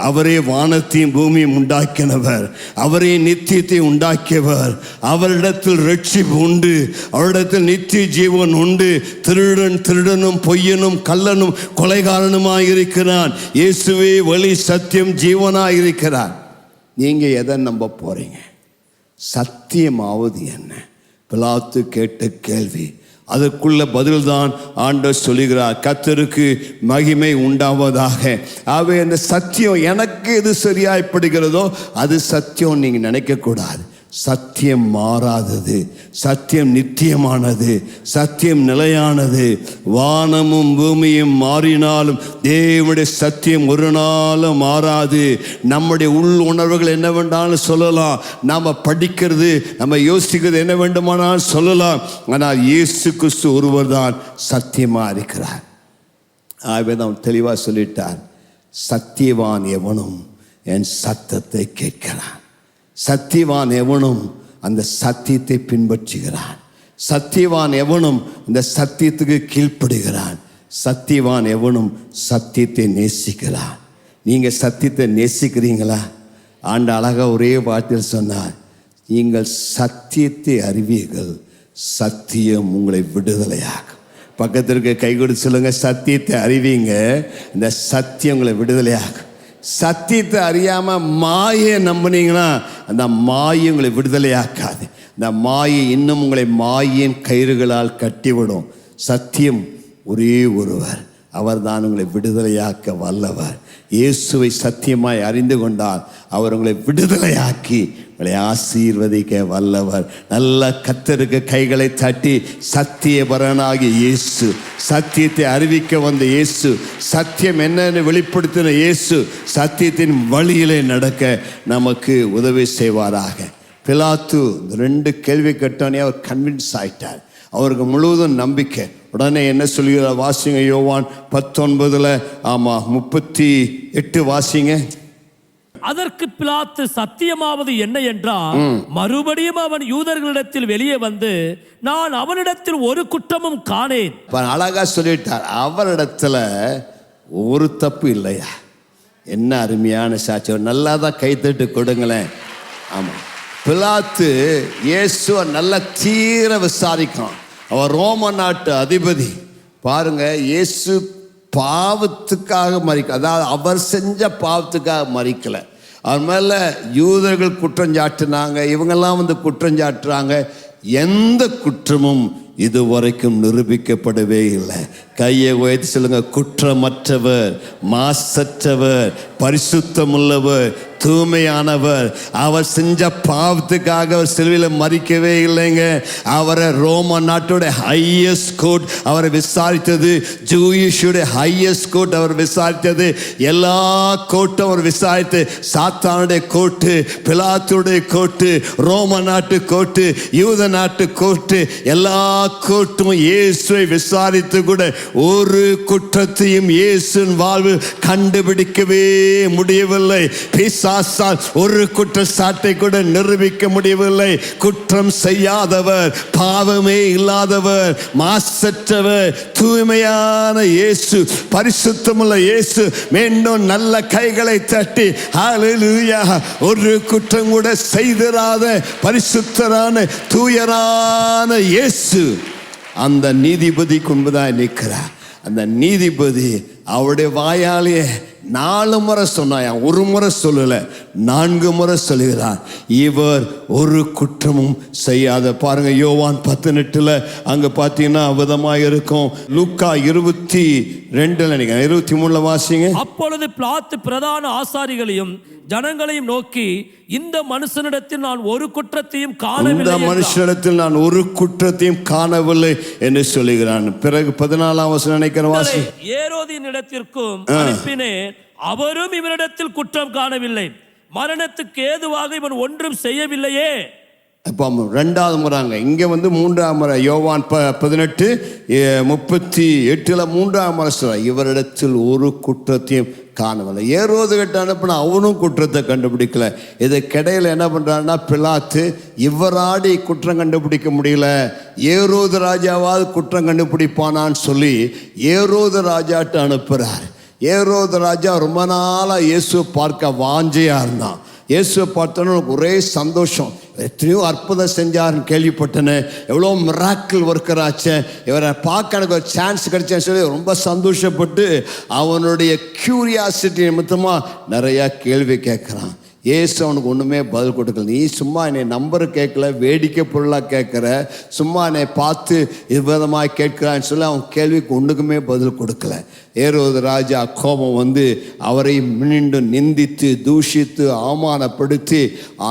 அவரே வானத்தையும் பூமியும் உண்டாக்கினவர், அவரே நித்தியத்தை உண்டாக்கியவர். அவரிடத்தில் ரட்சிப்பு உண்டு, அவரிடத்தில் நித்திய ஜீவன் உண்டு. திருடனும் பொய்யனும் கள்ளனும் கொலைகாரனுமாயிருக்கிறான். இயேசுவே வழி சத்தியம் ஜீவனாயிருக்கிறார். நீங்க எதை நம்ப போறீங்க? சத்தியமாவது என்ன? பிலாத்து கேட்ட கேள்வி, அதற்குள்ள பதில்தான் ஆண்டவர் சொல்லுகிறார், கர்த்தருக்கு மகிமை உண்டாவதாக. ஆகவே அந்த சத்தியம் எனக்கு எது சரியாய்ப்படுகிறதோ அது சத்தியம் நீங்க நினைக்க கூடாது. சத்தியம் மாறாதது, சத்தியம் நித்தியமானது, சத்தியம் நிலையானது. வானமும் பூமியும் மாறினாலும் தேவனுடைய சத்தியம் ஒரு நாளும் மாறாது. நம்முடைய உள் உணர்வுகள் என்ன வேண்டாலும் சொல்லலாம், நாம் படிக்கிறது நம்ம யோசிக்கிறது என்ன வேண்டுமானாலும் சொல்லலாம். ஆனால் இயேசு கிறிஸ்து ஒருவர் தான் சத்தியமாக இருக்கிறார். ஆகவே தான் தெளிவாக சொல்லிட்டார், சத்தியவான் எவனும் என் சத்தத்தை கேட்கிறான். சத்தியவான் எவனும் அந்த சத்தியத்தை பின்பற்றுகிறான். சத்தியவான் எவனும் இந்த சத்தியத்துக்கு கீழ்ப்படுகிறான். சத்தியவான் எவனும் சத்தியத்தை நேசிக்கிறான். நீங்கள் சத்தியத்தை நேசிக்கிறீங்களா? ஆண்டு அழகா ஒரே வார்த்தையில் சொன்னார், நீங்கள் சத்தியத்தை அறிவீர்கள், சத்தியம் உங்களை விடுதலையாகும். பக்கத்திற்கு கை கொடுத்து சொல்லுங்க, சத்தியத்தை அறிவீங்க, இந்த சத்தியம் உங்களை விடுதலையாகும். சத்தியத்தை அறியாம மாயை நம்பினீங்கன்னா அந்த மாயை உங்களை விடுதலையாக்காது. இந்த மாயை இன்னும் உங்களை மாயின் கயிறுகளால் கட்டிவிடும். சத்தியம் ஒரே ஒருவர், அவர் தான் உங்களை விடுதலையாக்க வல்லவர். இயேசுவை சத்தியமாய் அறிந்து கொண்டால் அவர் உங்களை விடுதலையாக்கி உங்களை ஆசீர்வதிக்க வல்லவர். நல்ல கர்த்தருக்கு கைகளை தட்டி, சத்தியபரனாகிய இயேசு, சத்தியத்தை அறிவிக்க வந்த இயேசு, சத்தியம் என்னன்னு வெளிப்படுத்தின இயேசு, சத்தியத்தின் வழியிலே நடக்க நமக்கு உதவி செய்வாராக. பிலாத்து 2 கேள்வி கேட்டோன்னே அவர் கன்வின்ஸ் ஆயிட்டார். அவருக்கு முழுவதும் நம்பிக்கை. உடனே என்ன சொல்கிறார் வாசிங்க, யோவான் 19 38 வாசிங்க. அதற்கு பிலாத்து, சத்தியமாவது என்ன என்றால், மறுபடியும் அவன் யூதர்களிடத்தில் வெளியே வந்து, நான் அவனிடத்தில் ஒரு குற்றமும் காணேன். அழகா சொல்லிட்டார், அவரிடத்துல ஒரு தப்பு இல்லையா. என்ன அருமையான சாட்சி. நல்லா தான் கைத்தட்டு கொடுங்களேன். ஆமா, பிலாத்து இயேசுவை நல்ல தீர விசாரிக்கும். அவர் ரோம நாட்டு அதிபதி. பாருங்க, இயேசு பாவத்துக்காக மறிக்க, அதாவது அவர் செஞ்ச பாவத்துக்காக மறிக்கல. அவர் மேல யூதர்கள் குற்றஞ்சாட்டினாங்க, இவங்கெல்லாம் வந்து குற்றஞ்சாட்டுறாங்க. எந்த குற்றமும் இதுவரைக்கும் நிரூபிக்கப்படவே இல்லை. கையை உயர்த்தி சொல்லுங்க, குற்றமற்றவர், மாசற்றவர், பரிசுத்தமுள்ளவர், தூய்மையானவர். அவர் செஞ்ச பாவத்துக்காக அவர் சிலுவையில் மறிக்கவே இல்லைங்க. அவரை ரோம நாட்டோட ஹையஸ்ட் கோர்ட் அவரை விசாரித்தது. ஜூயிஷுடைய ஹையஸ்ட் கோர்ட் அவர் விசாரித்தது. எல்லா கோர்ட்டும் அவர் விசாரித்து, சாத்தானுடைய கோர்ட்டு, பிலாத்துடைய கோர்ட்டு, ரோம நாட்டு கோர்ட்டு, யூத நாட்டு கோர்ட்டு, எல்லா கோர்ட்டும் இயேசுவை விசாரித்து கூட ஒரு குற்றத்தையும் இயேசுவின் வாழ்வு கண்டுபிடிக்கவே முடியவில்லை. பிசாசால் ஒரு குற்றச்சாட்டை கூட நிரூபிக்க முடியவில்லை. குற்றம் செய்யாதவர், பாவமே இல்லாதவர், மாசற்றவர், தூய்மையான இயேசு, பரிசுத்தமுள்ள இயேசு. மீண்டும் நல்ல கைகளை தட்டி ஹல்லேலூயா. ஒரு குற்றம் கூட செய்திராத பரிசுத்தரான தூயரான இயேசு அந்த நீதிபதி கொண்டுதான் நிற்கிறார். அந்த நீதிபதி அவருடைய வாயாலேயே 4 முறை சொன்னாயா, ஒரு முறை சொல்லல, 4 முறை சொல்லுகிறார், இவர் ஒரு குற்றமும் செய்யாத. பாருங்க, யோவான் 18 அங்க பார்த்தீங்கன்னா விதமாக இருக்கும். லூக்கா 22 நினைக்கிறேன், 23 வாசிங்க. அப்பொழுது பிலாத்து பிரதான ஆசாரிகளையும் ஜனங்களையும் நோக்கி, இந்த மனுஷனிடத்தில் நான் ஒரு குற்றத்தையும் காணவில்லை, இந்த மனுஷனிடத்தில் நான் ஒரு குற்றத்தையும் காணவில்லை என்று சொல்லுகிறான். பிறகு 14 வசனம் நினைக்கிறேன் வாசி. ஏரோதின் இடத்திற்கும் அனுப்பினேன், அவரும் இவனிடத்தில் குற்றம் காணவில்லை, மரணத்துக்கு ஏதுவாக இவன் ஒன்றும் செய்யவில்லையே. இப்போ 2வது முறாங்க. இங்கே வந்து 3ஆம் முறை. யோவான் 18:38 3ஆம் முறை சொல்ற, இவரிடத்தில் ஒரு குற்றத்தையும் காணவில்லை. ஏரோது கிட்ட அனுப்பினா அவனும் குற்றத்தை கண்டுபிடிக்கல. இதுக்கிடையில் என்ன பண்றான்னா, பிலாத்து இவராடி குற்றம் கண்டுபிடிக்க முடியல, ஏரோது ராஜாவாவது குற்றம் கண்டுபிடிப்பானான்னு சொல்லி ஏரோது ராஜாட்ட அனுப்புறார். ஏரோது ராஜா ரொம்ப நாளா இயேசுவை பார்க்க வாஞ்சையா இருந்தான். இயேசுவை பார்த்தோன்னு ஒரே சந்தோஷம். எத்தனையோ அற்புதம் செஞ்சாருன்னு கேள்விப்பட்டேன்னு, எவ்வளோ மிராக்கிள் ஒர்க்கராச்சு, இவரை பார்க்க எனக்கு ஒரு சான்ஸ் கிடைச்சேன்னு சொல்லி ரொம்ப சந்தோஷப்பட்டு அவனுடைய கியூரியாசிட்டி நிமித்தமாக நிறையா கேள்வி கேட்குறான். ஏசு அவனுக்கு ஒன்றுமே பதில் கொடுக்கல. நீ சும்மா என்னை நம்பர் கேட்கல, வேடிக்கை பொருளாக கேட்குற, சும்மா என்னை பார்த்து விதமாக கேட்குறான்னு சொல்லி அவன் கேள்விக்கு ஒன்றுக்குமே பதில் கொடுக்கல. ஏரோது ராஜா கோபம் வந்து அவரை மீண்டும் நிந்தித்து தூஷித்து அவமானப்படுத்தி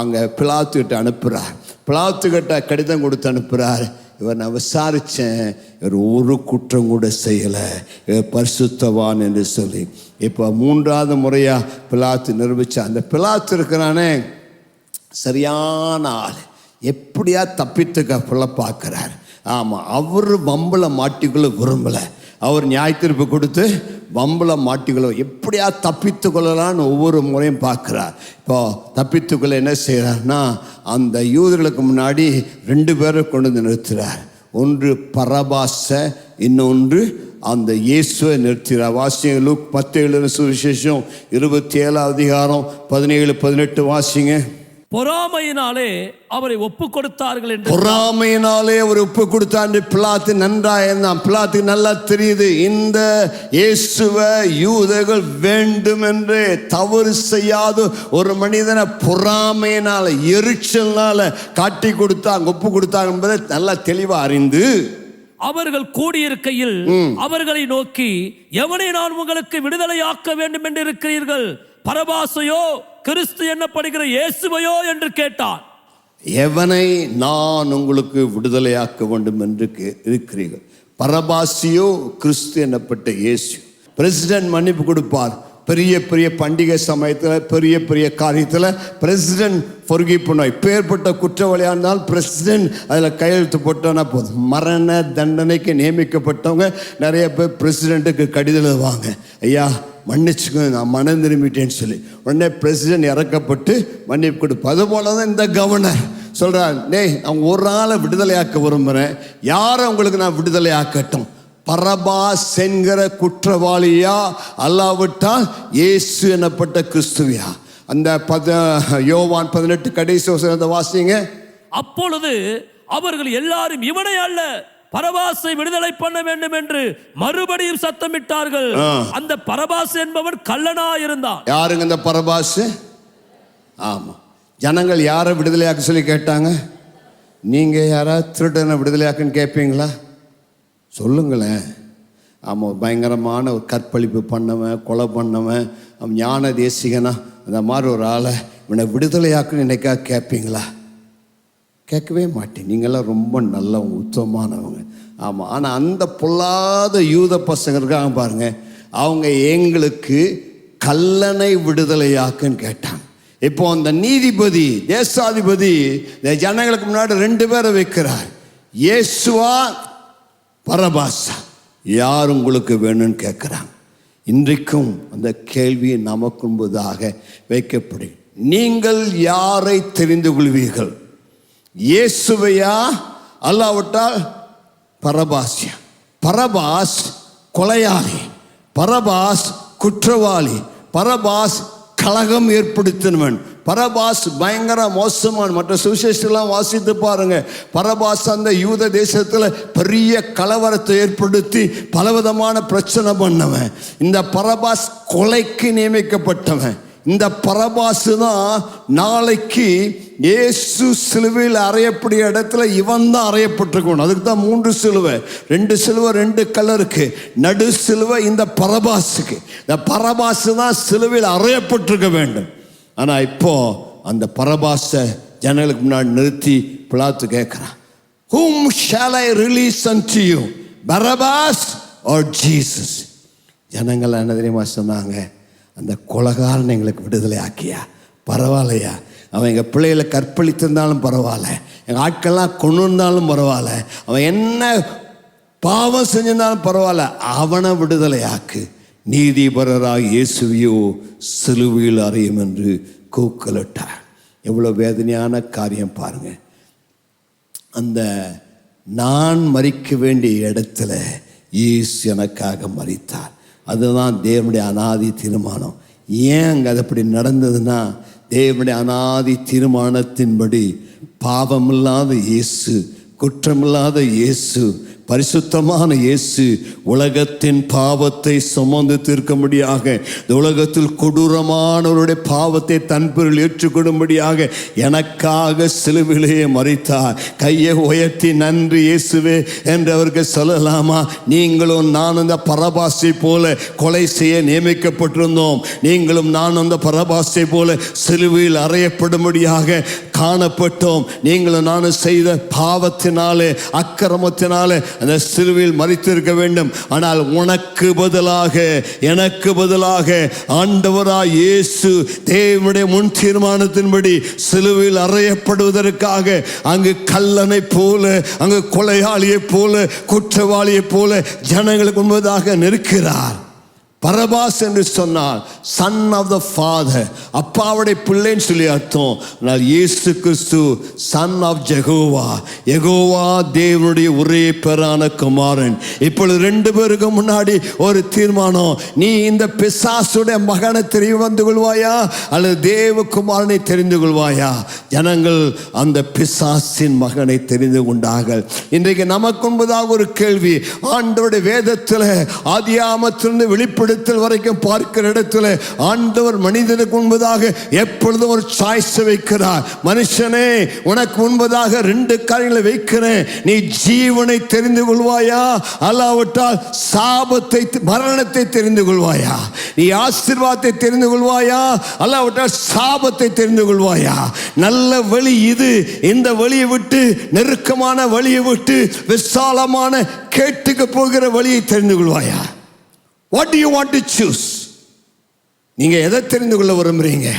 அங்கே பிலாத்துக்கிட்ட அனுப்புகிறார். பிலாத்துக்கிட்ட கடிதம் கொடுத்து அனுப்புகிறார். இவர் நான் விசாரித்தேன், இவர் ஒரு குற்றம் கூட செய்யலை, இவர் பரிசுத்தவான் என்று சொல்லி. இப்போ 3வது முறையாக பிலாத்து நிரூபித்தா. அந்த பிலாத்து இருக்கிறானே சரியான ஆள், எப்படியா தப்பித்துக்க பார்க்குறார். ஆமாம், அவர் வம்பளை மாட்டிக்குள்ள விரும்பலை. அவர் நியாய தீர்ப்பு கொடுத்து வம்புல மாட்டிக்கொள்ள எப்படியா தப்பித்து கொள்ளலான்னு ஒவ்வொரு முறையும் பார்க்குறார். இப்போ தப்பித்துக்கொள்ள என்ன செய்கிறார்னா, அந்த யூதர்களுக்கு முன்னாடி 2 பேரை கொண்டு வந்து நிறுத்துகிறார். ஒன்று பரபாச, இன்னொன்று அந்த இயேசுவை நிறுத்துகிறார். வாசிங்க லூக் 10 சுவிசேஷம் 27 அதிகாரம் 17-18 வாசிங்க. பொறாமையினாலே அவரை ஒப்பு கொடுத்தார்கள் என்று. பொறாமையினாலே அவர் ஒப்பு கொடுத்தார். பிலாத்து நன்றாக இருந்தான். பிலாத்துக்கு நல்லா தெரியுது, இந்த இயேசுவை யூதர்கள் வேண்டும் என்று தவறு செய்யாத ஒரு மனிதனை பொறாமையினால, எரிச்சல்னால காட்டி கொடுத்தாங்க, ஒப்பு கொடுத்தாங்க என்பதை நல்லா தெளிவா அறிந்து அவர்கள் கூடியிருக்கையில் அவர்களை நோக்கி, எவனை நான் உங்களுக்கு விடுதலையாக்க வேண்டும் என்று இருக்கிறீர்கள்? பரபாசையோ கிறிஸ்து என்னப்படுகிற இயேசுவையோ என்று கேட்டான். எவனை நான் உங்களுக்கு விடுதலையாக்க வேண்டும் என்று இருக்கிறீர்கள்? பரபாசியோ கிறிஸ்து என்னப்பட்ட இயேசு? பிரசிடென்ட் மன்னிப்பு கொடுப்பார். பெரிய பெரிய பண்டிகை சமயத்தில், பெரிய பெரிய காரியத்தில் பிரசிடென்ட் forgive பண்ணுவார். இப்பேற்பட்ட குற்றவாளியாக இருந்தால் பிரசிடென்ட் அதில் கையெழுத்து போட்டோன்னா போதும். மரண தண்டனைக்கு நியமிக்கப்பட்டவங்க நிறைய பேர் பிரசிடென்ட்டுக்கு கடிதம் எழுதுவாங்க, ஐயா மன்னிச்சுக்கோ நான் மனம் திரும்பிட்டேன்னு சொல்லி. உடனே பிரசிடென்ட் இறக்கப்பட்டு மன்னிப்பு கொடுப்போம். அதுபோல தான் இந்த கவர்னர் சொல்கிறார், அவங்க ஒரு ஆளை விடுதலையாக்க விரும்புகிறேன், யாரை உங்களுக்கு நான் விடுதலையாக்கட்டும்? பரபாஸ் என்கிற குற்றவாளியா, அல்லாவிட்டால் இயேசு எனப்பட்ட கிறிஸ்துவியா? அந்த யோவான் 18 கடைசி வசனத்தை வாசிங்க. அப்பொழுது அவர்கள் எல்லாரும் இவனை அல்ல, பரபாசை விடுதலை பண்ண வேண்டும் என்று மறுபடியும் சத்தமிட்டார்கள். அந்த பரபாஸ் என்பவன் கள்ளனா இருந்தான். யாருங்க இந்த பரபாஸ்? ஆமா, ஜனங்கள் யாரை விடுதலையாக்க சொல்லி கேட்டாங்க? நீங்க யாராவது திருடனை விடுதலையாக்குன்னு கேட்பீங்களா? சொல்லுங்களேன். ஆமாம், பயங்கரமான ஒரு கற்பழிப்பு பண்ணவன், கொலை பண்ணவன், அவன் ஞான தேசிகனா, அந்த மாதிரி ஒரு ஆளை இவனை விடுதலையாக்குன்னு என்னைக்கா கேட்பீங்களா? கேட்கவே மாட்டேன். நீங்களாம் ரொம்ப நல்லவங்க, உத்தமமானவங்க. ஆமாம், ஆனால் அந்த பொல்லாத யூத பசங்க இருக்காங்க பாருங்க, அவங்க எங்களுக்கு கல்லனை விடுதலையாக்குன்னு கேட்டாங்க. இப்போ அந்த நீதிபதி, தேசாதிபதி இந்த ஜனங்களுக்கு முன்னாடி 2 பேரை வைக்கிறார். இயேசுவா பரபாசா, யார் உங்களுக்கு வேணும்னு கேட்குறாங்க. இன்றைக்கும் அந்த கேள்வி நமக்கு முன்பதாக வைக்கப்படும். நீங்கள் யாரை தெரிந்து கொள்வீர்கள்? இயேசுவையா, அல்லாவிட்டால் பரபாசியா? பரபாஸ் கொலையாளி, பரபாஸ் குற்றவாளி, பரபாஸ் கலகம் ஏற்படுத்தினவன், பரபாஸ் பயங்கர மோசமான. மற்ற சுவிசேஷத்தெல்லாம் வாசித்து பாருங்க. பரபாஸ் அந்த யூத தேசத்தில் பெரிய கலவரத்தை ஏற்படுத்தி பலவிதமான பிரச்சனை பண்ணவன். இந்த பரபாஸ் கொலைக்கு நியமிக்கப்பட்டவன். இந்த பரபாசு தான் நாளைக்கு இயேசு சிலுவையில் அறையக்கூடிய இடத்துல இவன் தான் அறையப்பட்டிருக்கணும். அதுக்கு தான் 3 சிலுவை, 2 சிலுவை 2 கலருக்கு, நடு சிலுவை இந்த பரபாசுக்கு. இந்த பரபாசு தான் சிலுவையில் அறையப்பட்டிருக்க வேண்டும். ஆனால் இப்போ அந்த பரபாசை ஜனங்களுக்கு முன்னாடி நிறுத்தி பிலாத்து கேட்குறான், whom shall I release unto you, Barabbas or Jesus? ஜனங்கள் என்ன தெரியுமா சொன்னாங்க? அந்த கொலைகாரன் எங்களுக்கு விடுதலை ஆக்கியா, பரவாயில்லையா? அவன் எங்கள் பிள்ளைகளை கற்பழித்திருந்தாலும் பரவாயில்ல, எங்கள் ஆட்கள்லாம் கொண்டு இருந்தாலும் பரவாயில்ல, அவன் என்ன பாவம் செஞ்சிருந்தாலும் பரவாயில்ல, அவனை விடுதலை ஆக்கு. நீதிபரராக இயேசுவையோ சிலுவையில் அறையும் என்று கூக்கலிட்டார். எவ்வளோ வேதனையான காரியம் பாருங்க. அந்த நான் மரிக்க வேண்டிய இடத்துல இயேசு எனக்காக மரித்தார். அதுதான் தேவனுடைய அனாதி தீர்மானம். ஏன் அங்கே அது அப்படி நடந்ததுன்னா, தேவனுடைய அனாதி தீர்மானத்தின்படி பாவமில்லாத இயேசு, குற்றமில்லாத இயேசு, பரிசுத்தமான இயேசு உலகத்தின் பாவத்தை சுமந்து தீர்க்கும்படியாக, இந்த உலகத்தில் கொடூரமானவருடைய பாவத்தை தன்பொருள் ஏற்றுக்கொள்ளும்படியாக எனக்காக சிலுவிலே மரித்தார். கையை உயர்த்தி நன்றி இயேசுவே என்று அவருக்கு சொல்லலாமா? நீங்களும் நானும் இந்த பரபாசை போல கொலை செய்ய நியமிக்கப்பட்டிருந்தோம். நீங்களும் நானும் அந்த பரபாசை போல சிலுவையில் அறையப்படும்படியாக காணப்பட்டோம். நீங்களும் நானும் செய்த பாவத்தினாலே, அக்கிரமத்தினாலே அந்த சிலுவையில் மரித்திருக்க வேண்டும். ஆனால் உனக்கு பதிலாக, எனக்கு பதிலாக ஆண்டவராய் இயேசு தேவனுடைய முன் தீர்மானத்தின்படி சிலுவையில் அறையப்படுவதற்காக அங்கு கல்லனை போல, அங்கு கொலையாளியை போல, குற்றவாளியை போல ஜனங்களுக்கு முன்பதாக நிற்கிறார். பரபாஸ் என்று சொன்னால் சன் ஆஃப் த ஃபாதர், அப்பாவுடைய பிள்ளைன்னு சொல்லி அர்த்தம். ஆனால் இயேசு கிறிஸ்து சன் ஆஃப் ஜெகோவா, யெகோவா தேவனுடைய ஒரே பேரான குமாரன். இப்பொழுது 2 பேருக்கு முன்னாடி ஒரு தீர்மானம். நீ இந்த பிசாசுடைய மகனை தெரிந்து கொள்வாயா அல்லது தேவகுமாரனை தெரிந்து கொள்வாயா? ஜனங்கள் அந்த பிசாசின் மகனை தெரிந்து கொண்டார்கள். இன்றைக்கு நமக்கு முன்பதாக ஒரு கேள்வி. ஆண்டவருடைய வேதத்தில் ஆதியாகமத்திலிருந்து வெளிப்படுத்தல் வரைக்கும் பார்க்கிற இடத்துல ஆண்டவர் மனிதனுக்கு முன்பதாக எப்பொழுதும் ஒரு சாய்ஸ் வைக்கிறார். மனுஷனே, உனக்கு முன்பதாக 2 காரியங்களை வைக்கிறேன். நீ ஜீவனை தெரிந்து கொள்வாயா அல்லாவிட்டால் சாபத்தை, மரணத்தை தெரிந்து கொள்வாயா? நீ ஆசீர்வாதத்தை தெரிந்து கொள்வாயா அல்லாவிட்டால் சாபத்தை தெரிந்து கொள்வாயா? நல்ல வழி இது. இந்த வழியை விட்டு, நெருக்கமான வழியை விட்டு விசாலமான கேட்டுக்கு போகிற வழியை தெரிந்து கொள்வாயா? What do you want to choose? நீங்க எதை தெரிந்து கொள்ள விரும்புறீங்க?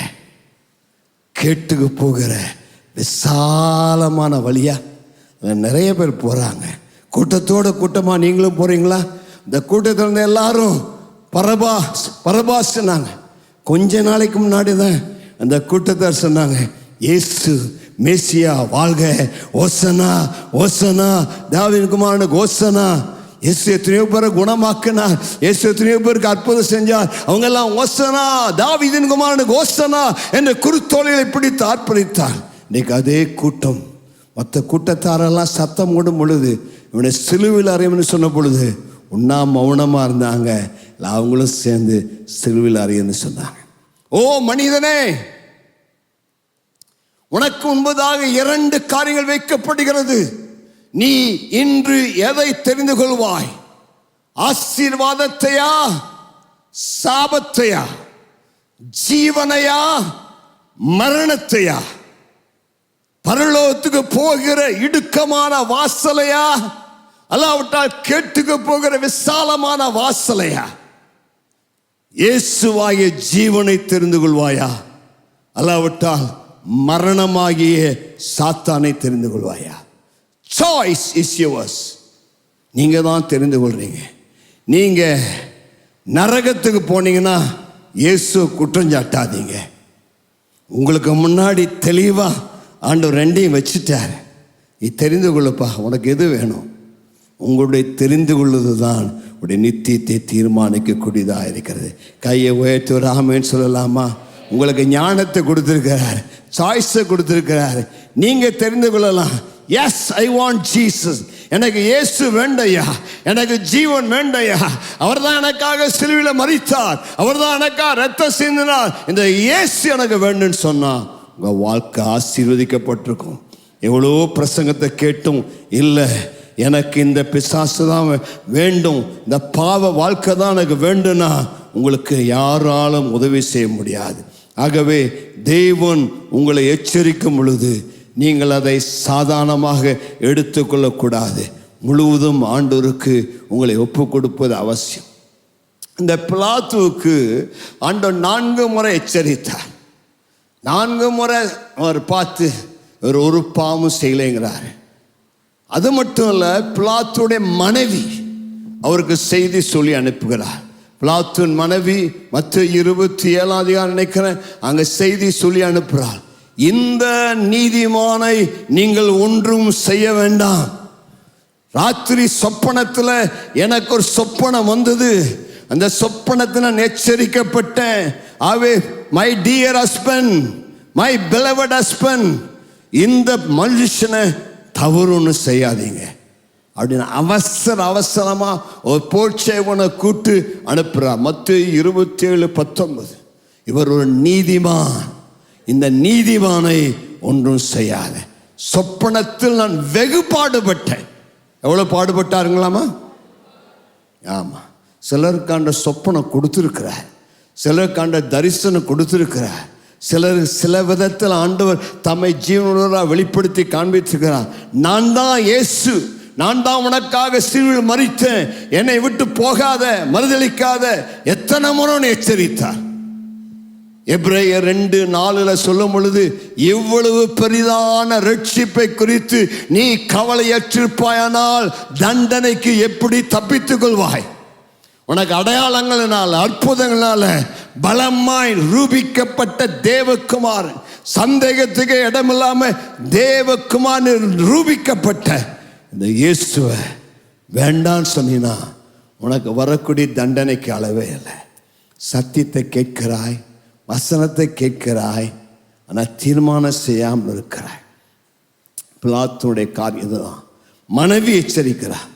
கேட்டுக்கு போகிற விசாலமான வழியா? நிறைய பேர் போறாங்க. கூட்டத்தோட கூட்டமா நீங்களும் போறீங்களா? இந்த கூட்டத்தில் இருந்த எல்லாரும் பரபாஸ் சொன்னாங்க. கொஞ்ச நாளைக்கு முன்னாடி தான் அந்த கூட்டத்தார் சொன்னாங்க, இயேசு மேசியா வாழ்க, ஓசனா ஓசனா, தாவீது குமாரனுக்கு ஓசனா. இயேசு எத்தனையோ பேரை குணமாக்கினார், இயேசு எத்தனையோ பேருக்கு அற்புதம் செஞ்சார். அவங்க எல்லாம் ஓசனா, தாவீதின் குமாரனுக்கு ஓசனா என்ற குருத்தோலைகளை பிடித்து ஆர்ப்பரித்தார். இன்னைக்கு அதே கூட்டம், மற்ற கூட்டத்தாரெல்லாம் சத்தம் போடும் பொழுது, இவனை சிலுவையில் அறையணும்னு சொன்ன பொழுது உண்ணா மௌனமாக இருந்தாங்க. அவங்களும் சேர்ந்து சிலுவையில் அறையன்னு சொன்னாங்க. ஓ மனிதனே, உனக்கு முன்பதாக 2 காரியங்கள் வைக்கப்படுகிறது. நீ இன்று எதை தெரிந்து கொள்வாய்? ஆசீர்வாதத்தையா சாபத்தையா? ஜீவனையா மரணத்தையா? பரலோகத்துக்கு போகிற இடுக்கமான வாசலையா அல்லாவிட்டால் கேட்டுக்கு போகிற விசாலமான வாசலையா? இயேசுவாகிய ஜீவனை தெரிந்து கொள்வாயா அல்லாவிட்டால் மரணமாகிய சாத்தானை தெரிந்து கொள்வாயா? Choice is yours. நீங்க தான் தெரிந்து கொள்றீங்க. நீங்க நரகத்துக்கு போனீங்கன்னா இயேசு குற்றம் சாட்டாதீங்க. உங்களுக்கு முன்னாடி தெளிவா ஆண்டவர் 2ஐயும் வச்சுட்டார். நீ தெரிந்து கொள்ளுப்பா, உனக்கு எது வேணும்? உங்களுடைய தெரிந்து கொள்வது தான் உடைய நித்தியத்தை தீர்மானிக்கக்கூடியதாக இருக்கிறது. கையை உயர்த்தி ஒரு ஆமென் சொல்லலாமா? உங்களுக்கு ஞானத்தை கொடுத்திருக்கிறார், சாய்ஸை கொடுத்திருக்கிறார். நீங்க தெரிந்து கொள்ளலாம். Yes, I want Jesus. எனக்கு இயேசு வேண்டையா, எனக்கு ஜீவன் வேண்டையா. அவர் தான் எனக்காக சிலுவையில் மரித்தார், அவர் தான் எனக்காக ரத்தம் சிந்தினார். இந்த இயேசு எனக்கு வேண்டும்னு சொன்னா உங்க வாழ்க்கை ஆசீர்வதிக்கப்பட்டிருக்கும். எவ்வளோ பிரசங்கத்தை கேட்டும் இல்லை, எனக்கு இந்த பிசாசு தான் வேண்டும், இந்த பாவ வாழ்க்கை தான் எனக்கு வேண்டும்னா உங்களுக்கு யாராலும் உதவி செய்ய முடியாது. ஆகவே தேவன் உங்களை எச்சரிக்கும் பொழுது நீங்கள் அதை சாதாரணமாக எடுத்துக்கொள்ளக்கூடாது. முழுவதும் ஆண்டவருக்கு உங்களை ஒப்பு கொடுப்பது அவசியம். இந்த பிலாத்துவுக்கு ஆண்டவர் 4 முறை எச்சரித்தார். 4 முறை அவர் பார்த்து ஒரு பாவமும் செய்யலைங்கிறார். அது மட்டும் இல்ல, பிலாத்துடைய மனைவி அவருக்கு செய்தி சொல்லி அனுப்புகிறார். பிலாத்துவின் மனைவி மத்தேயு 27 அதிகாரம் நினைக்கிறேன், அங்க செய்தி சொல்லி அனுப்புகிறார். இந்த நீதிமானை நீங்கள் ஒன்றும் செய்ய வேண்டாம். ராத்திரி சொப்பனத்தில் எனக்கு ஒரு சொப்பனம் வந்தது, அந்த சொப்பனத்தில் நான் எச்சரிக்கப்பட்டேன். ஆவே my dear husband, my beloved husband, இந்த மனுஷனை தவறுன்னு செய்யாதீங்க அப்படின்னு அவசரமா ஒரு போர்ச்சேவனை கூட்டு அனுப்புறார். மத்தேயு 27:19. இவர் ஒரு நீதிமான், இந்த நீதிமானை ஒன்றும் செய்யாத. சொப்பனத்தில் நான் வெகு பாடுபட்டேன். எவ்வளவு பாடுபட்டாருங்களாமா? ஆமா. சிலருக்காண்ட சொப்பனம் கொடுத்திருக்கிறார், சிலருக்காண்ட தரிசனம் கொடுத்திருக்கிறார், சிலர் சில விதத்தில் ஆண்டவர் தம்மை ஜீவனுள்ளவராக வெளிப்படுத்தி காண்பித்திருக்கிறார். நான் தான் இயேசு, நான் தான் உனக்காக சிலுவையில் மரித்தேன், என்னை விட்டு போகாத, மறுதலிக்காத எத்தனை முறை எச்சரித்தார். எபிரேயர் 2:4 சொல்லும் பொழுது, இவ்வளவு பெரிதான ரட்சிப்பை குறித்து நீ கவலையற்றிருப்பாயானால் தண்டனைக்கு எப்படி தப்பித்துக் கொள்வாய்? உனக்கு அடையாளங்களினால அற்புதங்களால பலமாய் ரூபிக்கப்பட்ட தேவகுமாரன், சந்தேகத்துக்கு இடமில்லாம தேவகுமார் ரூபிக்கப்பட்ட இந்த இயேசுவை வேண்டான்னு சொன்னா உனக்கு வரக்கூடிய தண்டனைக்கு அளவே இல்லை. சத்தியத்தை கேட்கிறாய், வசனத்தை கேட்கிறாய், ஆனால் தீர்மானம் செய்யாமல் இருக்கிறாய். பிலாத்துடைய காரியம் தான். மனைவி எச்சரிக்கிறார்,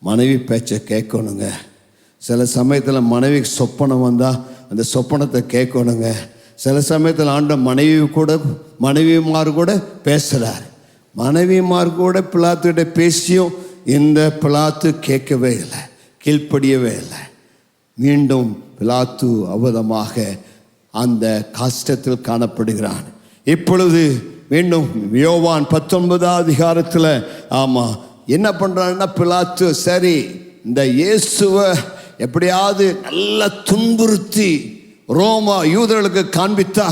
மனைவி பேச்சை கேட்கணுங்க. சில சமயத்தில் மனைவிக்கு சொப்பனம் வந்தால் அந்த சொப்பனத்தை கேட்கணுங்க. சில சமயத்தில் மனைவிமார் கூட பேசுகிறார். மனைவிமார் கூட பிலாத்துக்கிட்ட பேசியும் இந்த பிலாத்து கேட்கவே இல்லை, கீழ்ப்படியவே இல்லை. மீண்டும் பிலாத்து அவதமாக அந்த கஷ்டத்தில் காணப்படுகிறான். இப்பொழுது மீண்டும் யோவான் 19 அதிகாரத்தில் என்ன பண்ணுறான்னா, பிலாத்து சரி இந்த இயேசுவை எப்படியாவது நல்லா துன்புறுத்தி ரோமா யூதர்களுக்கு காண்பித்தா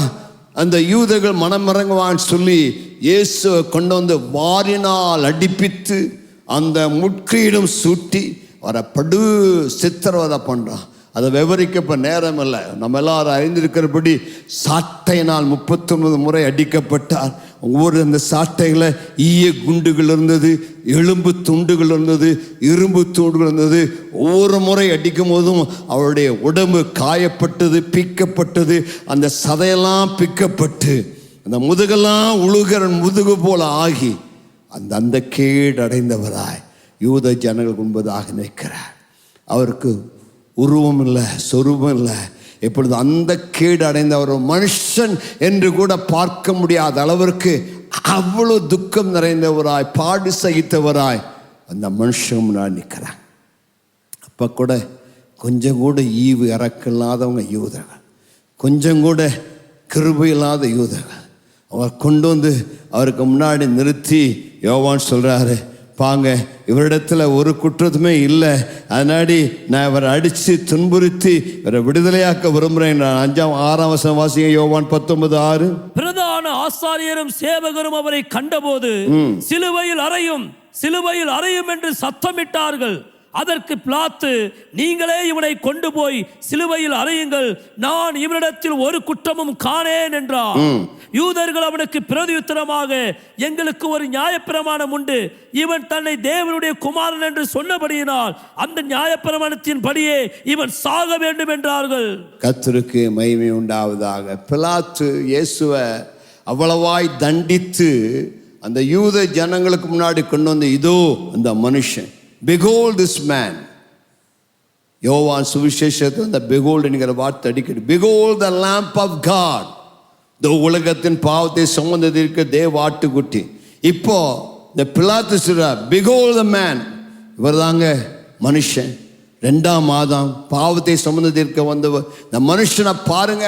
அந்த யூதர்கள் மனமிறங்குவான்னு சொல்லி இயேசுவை கொண்டு வந்து வாரினால் அடிப்பித்து அந்த முட்கிரீடம் சூட்டி அவரை படு சித்திரவதை பண்ணுறான். அதை விவரிக்கப்ப நேரம் இல்லை. நம்ம எல்லாரும் அறிந்திருக்கிறபடி சாட்டையினால் 39 முறை அடிக்கப்பட்டார். ஒவ்வொரு அந்த சாட்டைகளை ஈய குண்டுகள் இருந்தது, எலும்பு துண்டுகள் இருந்தது, இரும்பு தூண்டுகள் இருந்தது. ஒவ்வொரு முறை அடிக்கும் போதும் அவருடைய உடம்பு காயப்பட்டது, பிக்கப்பட்டது. அந்த சதையெல்லாம் பிக்கப்பட்டு அந்த முதுகெல்லாம் உழுகிற முதுகு போல ஆகி அந்த கேடு அடைந்தவராய் யூத ஜனங்கள் முன்பதாக நிற்கிறார். அவருக்கு உருவம் இல்லை, சொரூபம் இல்லை. இப்பொழுது அந்த கேடு அடைந்த ஒரு மனுஷன் என்று கூட பார்க்க முடியாத அளவிற்கு அவ்வளவு துக்கம் நிறைந்தவராய், பாடு சகித்தவராய் அந்த மனுஷன் முன்னாடி நிற்கிறான். அப்போ கூட கொஞ்சம் கூட ஈவு இறக்கில்லாதவங்க யூதர்கள், கொஞ்சம் கூட கிருபை இல்லாத யூதர்கள். அவர் கொண்டு வந்து அவருக்கு முன்னாடி நிறுத்தி யோவான் சொல்கிறாரு, பாங்க இவரிடத்துல ஒரு குற்றத்துமே இல்லை, அதனாடி நான் இவரை அடித்து துன்புறுத்தி இவரை விடுதலையாக்க விரும்புகிறேன். 5-6 வசனம் வாசிங்க. யோவான் 19:6. பிரதான ஆசாரியரும் சேவகரும் அவரை கண்டபோது சிலுவையில் அறையும் என்று சத்தமிட்டார்கள். அதற்கு பிலாத்து, நீங்களே இவனை கொண்டு போய் சிலுவையில் அறையுங்கள், நான் இவனிடத்தில் ஒரு குற்றமும் காணேன் என்றார். யூதர்கள் அவனுக்கு பிரதியுத்தரமாக, எங்களுக்கு ஒரு நியாயப்பிரமாணம் உண்டு, இவன் தன்னை தேவனுடைய குமாரன் என்று சொன்னபடியினால் அந்த நியாயப்பிரமாணத்தின் படியே இவன் சாக வேண்டும் என்றார்கள். கர்த்தருக்கு மகிமை உண்டாவதாக. பிலாத்து இயேசுவை அவ்வளவாய் தண்டித்து அந்த யூத ஜனங்களுக்கு முன்னாடி கொண்டு வந்து, இதோ அந்த மனுஷன், behold this man. யோவான் சுவிசேஷத்தில் அந்த behold என்கிற வார்த்தை அடிக்கடி, behold the lamp of God, இந்த உலகத்தின் பாவத்தை சுமந்ததற்கு தேவ ஆட்டுக்குட்டி. இப்போ இந்த பிலாத்து சொல்றார், behold the man, இவர் தாங்க மனுஷன், 2ஆம் மாதம் பாவத்தை சுமந்ததற்கு வந்தவர். இந்த மனுஷனை பாருங்க,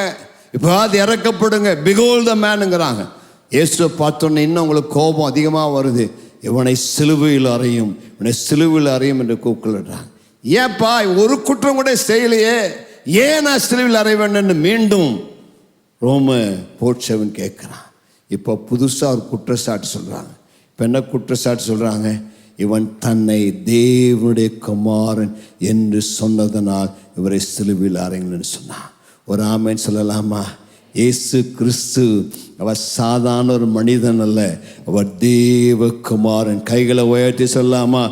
இப்போ அது இறக்கப்படுங்க, behold the manங்கிறாங்க. இயேசுவை பார்த்தோன்னே இன்னும் உங்களுக்கு கோபம் அதிகமாக வருது. இவனை சிலுவையில் அறையும் என்று கூப்பிடுறாங்க. ஏப்பா ஒரு குற்றம் கூட செய்யலையே, ஏன் நான் சிலுவையில் அறைய வேண்டும் மீண்டும் ரோம போட்சவன் கேட்குறான். இப்போ புதுசாக ஒரு குற்றச்சாட்டு சொல்கிறாங்க. இப்போ என்ன குற்றச்சாட்டு சொல்கிறாங்க? இவன் தன்னை தேவனுடைய குமாரன் என்று சொன்னதனால் இவரை சிலுவையில் அறையுங்கள்னு சொன்னான். ஒரு ஆமென் சொல்லலாமா? இயேசு கிறிஸ்து அவர் சாதாரண ஒரு மனிதன் அல்ல, அவர் தேவகுமாரன். கைகளை உயர்த்தி சொல்லாமா?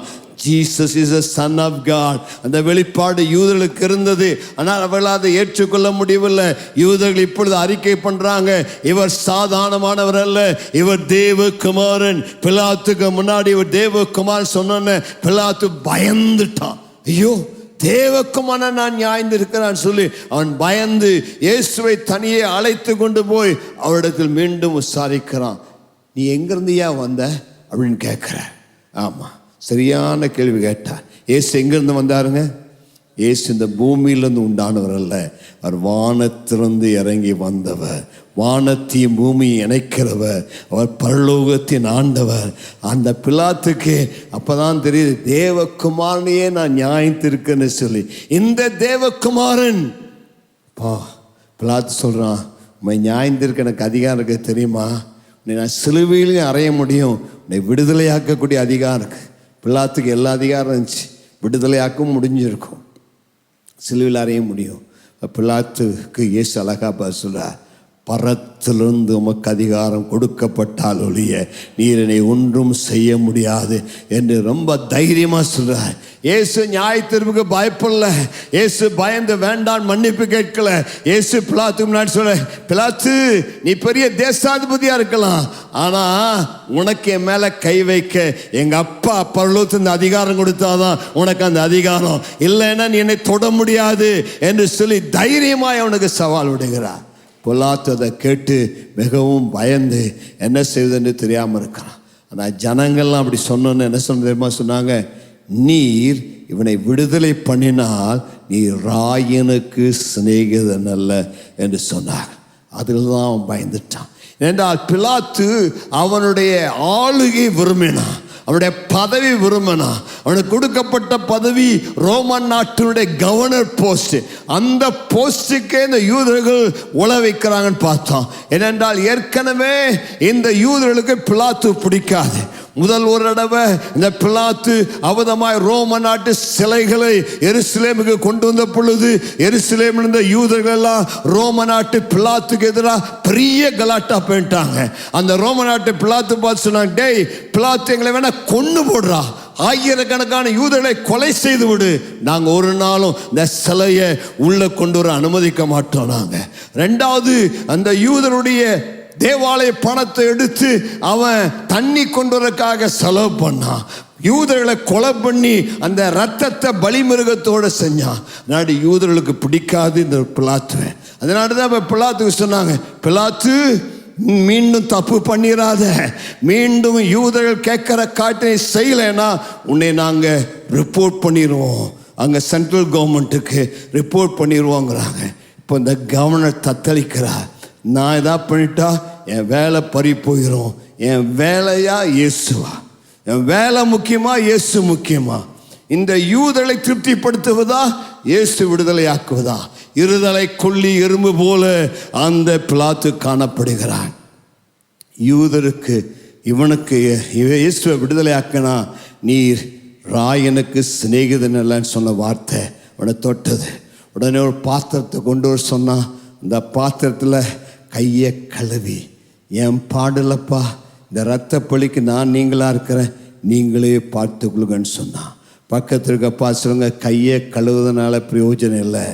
Jesus is a son of God. அந்த வெளிப்பாடு யூதர்களுக்கு இருந்தது, ஆனால் அவர்களால் அதை ஏற்றுக்கொள்ள முடியவில்லை. யூதர்கள் இப்பொழுது அறிக்கை பண்றாங்க, இவர் சாதாரணமானவர் அல்ல, இவர் தேவகுமாரன். பிலாத்துக்கு முன்னாடி இவர் தேவகுமாரன் சொன்ன பிலாத்து பயந்துட்டான். ஐயோ, தேவகுமாரன் நான் நியாய்ந்திருக்கிறான் சொல்லி அவன் பயந்து இயேசுவை தனியே அழைத்து கொண்டு போய் அவரிடத்தில் மீண்டும் விசாரிக்கிறான். நீ எங்கிருந்து ஏன் வந்த அப்படின்னு கேட்குற. ஆமாம், சரியான கேள்வி கேட்டார். இயேசு எங்கிருந்து வந்தாருங்க? இயேசு இந்த பூமியிலிருந்து உண்டானவர் அல்ல, அவர் வானத்திலிருந்து இறங்கி வந்தவர், வானத்தையும் பூமியை இணைக்கிறவர், அவர் பரலோகத்தின் ஆண்டவர். அந்த பிலாத்துக்கு அப்பதான் தெரியுது, தேவகுமாரனையே நான் நியாயத்திருக்கேன்னு சொல்லி. இந்த தேவகுமாரன் பிலாத்து சொல்றான், உண்மை நியாயத்திருக்க எனக்கு அதிகாரம் இருக்கு தெரியுமா? உன்னை நான் சிலுவையிலையும் அறைய முடியும், உன்னை விடுதலையாக்கக்கூடிய அதிகாரம் இருக்கு. பிலாத்துக்கு எல்லா அதிகாரம் இருந்துச்சு, விடுதலையாக்கவும் முடிஞ்சிருக்கும். சிலுவையில் அறைய முடியும். பிலாத்துக்கு இயேசு அழகா சொல்றார், பரத்திலிருந்து உமக்கு அதிகாரம் கொடுக்கப்பட்டால் ஒழிய நீர் என்னை ஒன்றும் செய்ய முடியாது என்று ரொம்ப தைரியமாக சொல்றார். இயேசு நியாயத்தீர்ப்புக்கு பயப்படல. இயேசு பயந்து வேண்டாம் மன்னிப்பு கேட்கல. இயேசு பிலாத்துக்கு முன்னாடி சொல்ல, பிலாத்து நீ பெரிய தேசாதிபதியா இருக்கலாம், ஆனா உனக்கு என் மேல கை வைக்க எங்க அப்பா பரலோகத்துல இந்த அதிகாரம் கொடுத்தாதான் உனக்கு அந்த அதிகாரம், இல்லைன்னா நீ என்னை தொட முடியாது என்று சொல்லி தைரியமாய் அவனுக்கு சவால் விடுகிறார். பிலாத்து அதை கேட்டு மிகவும் பயந்து என்ன செய்வதுன்னு தெரியாமல் இருக்கிறான். ஆனால் ஜனங்கள்லாம் அப்படி சொன்னோன்னு என்ன சொன்ன தெரியுமா சொன்னாங்க, நீர் இவனை விடுதலை பண்ணினால் நீர் ராயனுக்கு சிநேகிதன் அல்ல என்று சொன்னார். அதில் தான் அவன் பயந்துட்டான். என்றால் பிலாத்து அவனுடைய ஆளுகை விரும்பினான், அவனுடைய பதவி விரும்பினா. அவனுக்கு கொடுக்கப்பட்ட பதவி ரோமன் நாட்டினுடைய கவர்னர் போஸ்ட். அந்த போஸ்டுக்கே இந்த யூதர்கள் உழ வைக்கிறாங்கன்னு பார்த்தோம். ஏனென்றால் ஏற்கனவே இந்த யூதர்களுக்கு பிலாத்து பிடிக்காது. முதல் ஒரு தடவை இந்த பிலாத்து அவதமாய் ரோம நாட்டு சிலைகளை எருசலேமுக்கு கொண்டு வந்த பொழுது எருசலேமில் இருந்த யூதர்கள் எல்லாம் ரோம நாட்டு பிலாத்துக்கு எதிராக பெரிய கலாட்டா போயிட்டாங்க. அந்த ரோம நாட்டு பிலாத்து பார்த்து சொன்னாங்க, டேய் பிலாத்து எங்களை வேணா கொண்டு போடுறா, ஆயிரக்கணக்கான யூதர்களை கொலை செய்து விடு, நாங்க ஒரு நாளும் இந்த சிலையை உள்ள கொண்டு வர அனுமதிக்க மாட்டோம். நாங்க ரெண்டாவது அந்த யூதருடைய தேவாலய பணத்தை எடுத்து அவன் தண்ணி கொண்டு வரக்காக செலவு பண்ணான். யூதர்களை கொலை பண்ணி அந்த ரத்தத்தை பலிமிருகத்தோடு செஞ்சான். நாடு யூதர்களுக்கு பிடிக்காது இந்த பிலாத்துவை. அதனால தான் பிலாத்துக்கு சொன்னாங்க, பிலாத்து மீண்டும் தப்பு பண்ணிடாத, மீண்டும் யூதர்கள் கேட்கிற காட்டை செய்யலைன்னா உன்னை நாங்கள் ரிப்போர்ட் பண்ணிடுவோம், அங்கே சென்ட்ரல் கவர்மெண்ட்டுக்கு ரிப்போர்ட் பண்ணிடுவோங்கிறாங்க. இப்போ இந்த கவர்னர் தத்தளிக்கிறார், நான் எதாவது பண்ணிட்டா என் வேலை பறி போயிடும், என் வேலையா இயேசுவா, என் வேலை முக்கியமா இயேசு முக்கியமா, இந்த யூதரை திருப்திப்படுத்துவதா இயேசு விடுதலை ஆக்குவதா? இருதலை கொள்ளி எறும்பு போல அந்த பிலாத்து காணப்படுகிறான். யூதருக்கு இவனுக்கு இயேசுவை விடுதலை ஆக்கினா நீர் ராயனுக்கு சிநேகிதன் இல்லைன்னு சொன்ன வார்த்தை அவனை தொட்டது. உடனே ஒரு பாத்திரத்தை கொண்டு வர சொன்னான். இந்த பாத்திரத்தில் கையை கழுவி, என் பாடலப்பா, இந்த ரத்த பலிக்கு நான் நீங்களாக இருக்கிறேன், நீங்களே பார்த்துக்கொள்ளுங்கன்னு சொன்னான். பக்கத்தில் இருக்கப்பா சொல்லுங்க, கையை கழுவுவதனால பிரயோஜனம் இல்லை,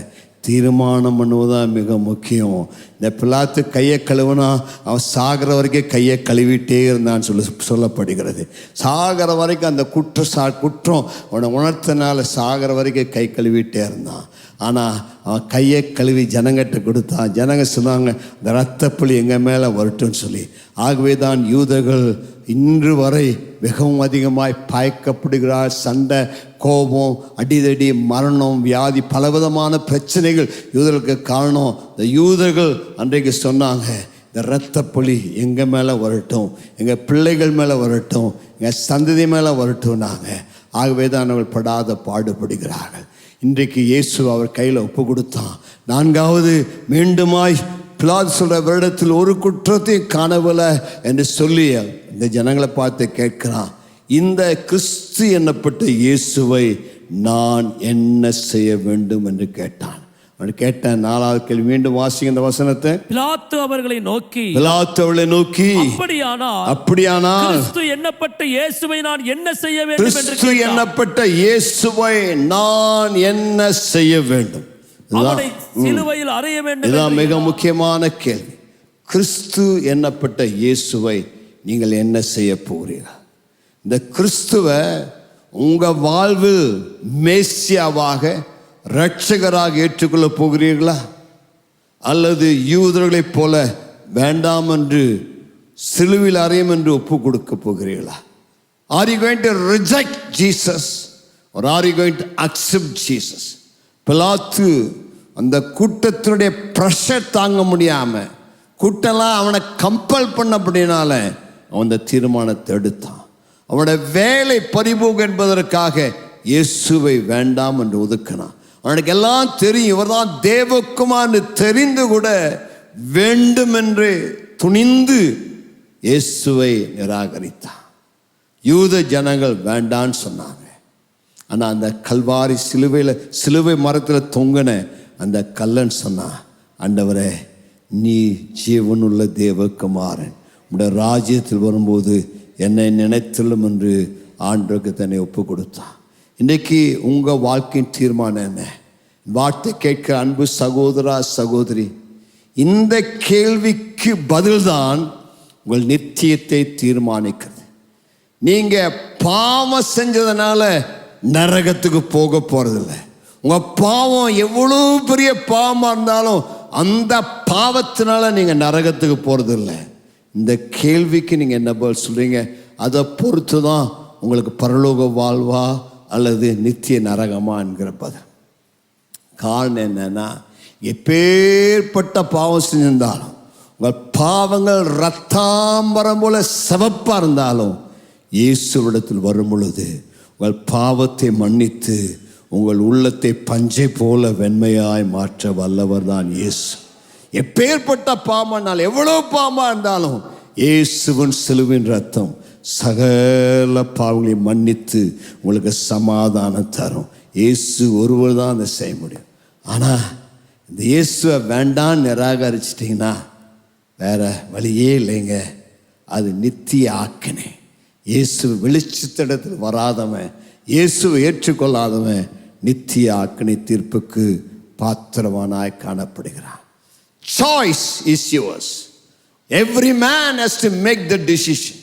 தீர்மானம் பண்ணுவதுதான் மிக முக்கியம். இந்த பிலாத்து கையை கழுவுனா அவன் சாகிற வரைக்கும் கையை கழுவிட்டே இருந்தான்னு சொல்லப்படுகிறது. சாகிற வரைக்கும் அந்த குற்றம் அவனை உணர்த்தனால சாகிற வரைக்கும் கை கழுவிட்டே இருந்தான். ஆனால் அவன் கையை கழுவி ஜனங்கிட்ட கொடுத்தான். ஜனங்க சொன்னாங்க, இந்த ரத்தப்பழி எங்கள் மேலே வரட்டும்னு சொல்லி. ஆகவே தான் யூதர்கள் இன்று வரை மிகவும் அதிகமாய் பாய்க்கப்படுகிறார். சண்டை, கோபம், அடிதடி, மரணம், வியாதி, பலவிதமான பிரச்சனைகள் யூதர்களுக்கு காரணம். இந்த யூதர்கள் அன்றைக்கு சொன்னாங்க, இந்த இரத்தப்பழி எங்கள் மேலே வரட்டும், எங்கள் பிள்ளைகள் மேலே வரட்டும், எங்கள் சந்ததி மேலே வரட்டும். நாங்கள் ஆகவே தான் அவர்கள் படாத பாடுபடுகிறார்கள். இன்றைக்கு இயேசு அவர் கையில் ஒப்பு கொடுத்தான். நான்காவது மீண்டுமாய் பிலாத்து சொல்ற வருடத்தில் ஒரு குற்றத்தை காணவில்லை என்று சொல்லி இந்த ஜனங்களை பார்த்து கேட்கிறான், இந்த கிறிஸ்து என்னப்பட்ட இயேசுவை நான் என்ன செய்ய வேண்டும் என்று கேட்டான். அவன் கேட்டான். நாலாவது கேள்வி மீண்டும் வாசிங்க இந்த வசனத்தை. பிலாத்து அவர்களை நோக்கி அப்படியானால் கிறிஸ்து என்னப்பட்ட இயேசுவை நான் என்ன செய்ய வேண்டும் என்று கேட்டான். கிறிஸ்து என்னப்பட்ட இயேசுவை நான் என்ன செய்ய வேண்டும்? அவனை சிலுவையில் அறைய வேண்டும். இதுதான் மிக முக்கியமான கேள்வி. கிறிஸ்து என்னப்பட்ட இயேசுவை நீங்கள் என்ன செய்ய போகிறீர்கள்? இந்த கிறிஸ்துவை உங்க வாழ்வில் மேசியாவாக இரட்சகராக ஏற்றுக்கொள்ள போகிறீர்களா? அல்லது யூதர்களைப் போல வேண்டாம் என்று சிலுவையில் அறையும் என்று ஒப்பு கொடுக்க போகிறீர்களா? Are you going to reject Jesus or are you going to accept Jesus? பிலாத்து அந்த கூட்டத்தினுடைய ப்ரெஷர் தாங்க முடியாம, கூட்டம்லாம் அவனை கம்பல் பண்ணபடினால அவன் அந்த தீர்மானத்தை எடுத்தான். அவனுடைய வேலை பறிபோகும் என்பதற்காக இயேசுவை வேண்டாம் என்று ஒதுக்கினான். அவனுக்கு எல்லாம் தெரியும், இவர்தான் தேவகுமார்னு தெரிந்து கூட வேண்டும் என்று துணிந்து இயேசுவை நிராகரித்தான். யூத ஜனங்கள் வேண்டான்னு சொன்னாங்க. ஆனால் அந்த கல்வாரி சிலுவை மரத்தில் தொங்கின அந்த கல்லன் சொன்னான், ஆண்டவரே, நீ ஜீவனுள்ள தேவகுமாரன், உடைய ராஜ்யத்தில் வரும்போது என்னை நினைத்தலும் என்று ஆண்டவருக்கு தன்னை ஒப்பு கொடுத்தான். இன்றைக்கு உங்கள் வாழ்க்கையின் தீர்மானம் என்ன? வார்த்தை கேட்கிற அன்பு சகோதரா சகோதரி, இந்த கேள்விக்கு பதில்தான் உங்கள் நித்தியத்தை தீர்மானிக்கிறது. நீங்கள் பாவம் செஞ்சதுனால நரகத்துக்கு போக போகிறதில்ல. உங்கள் பாவம் எவ்வளோ பெரிய பாவமாக இருந்தாலும் அந்த பாவத்தினால நீங்கள் நரகத்துக்கு போகிறதில்ல. இந்த கேள்விக்கு நீங்கள் என்ன பதில் சொல்கிறீங்க, அதை பொறுத்து தான் உங்களுக்கு பரலோக வாழ்வா அல்லது நித்திய நரகமா என்கிற பதில். காரணம் என்னன்னா, எப்பேற்பட்ட பாவம் செஞ்சிருந்தாலும், உங்கள் பாவங்கள் ரத்தாம்பரம் போல சிவப்பாக இருந்தாலும், இயேசுவிடத்தில் வரும் பொழுது உங்கள் பாவத்தை மன்னித்து உங்கள் உள்ளத்தை பஞ்சை போல வெண்மையாய் மாற்ற வல்லவர் தான் இயேசு. எப்பேற்பட்ட பாவம்னால், எவ்வளோ பாவமாக இருந்தாலும் இயேசுவின் சிலுவின் ரத்தம் சகல பாவங்களை மன்னித்து உங்களுக்கு சமாதானம் தரும். இயேசு ஒருவர் தான் அதை செய்ய முடியும். ஆனால் இந்த இயேசுவை வேண்டான்னு நிராகரிச்சிட்டிங்கன்னா வேற வழியே இல்லைங்க. அது நித்திய ஆக்கினை. இயேசு வெளிச்சத்திடத்தில் வராதவன், இயேசுவை ஏற்றுக்கொள்ளாதவன் நித்திய ஆக்கினை தீர்ப்புக்கு பாத்திரவானாய் காணப்படுகிறான். Choice is yours. Every man has to make the decision.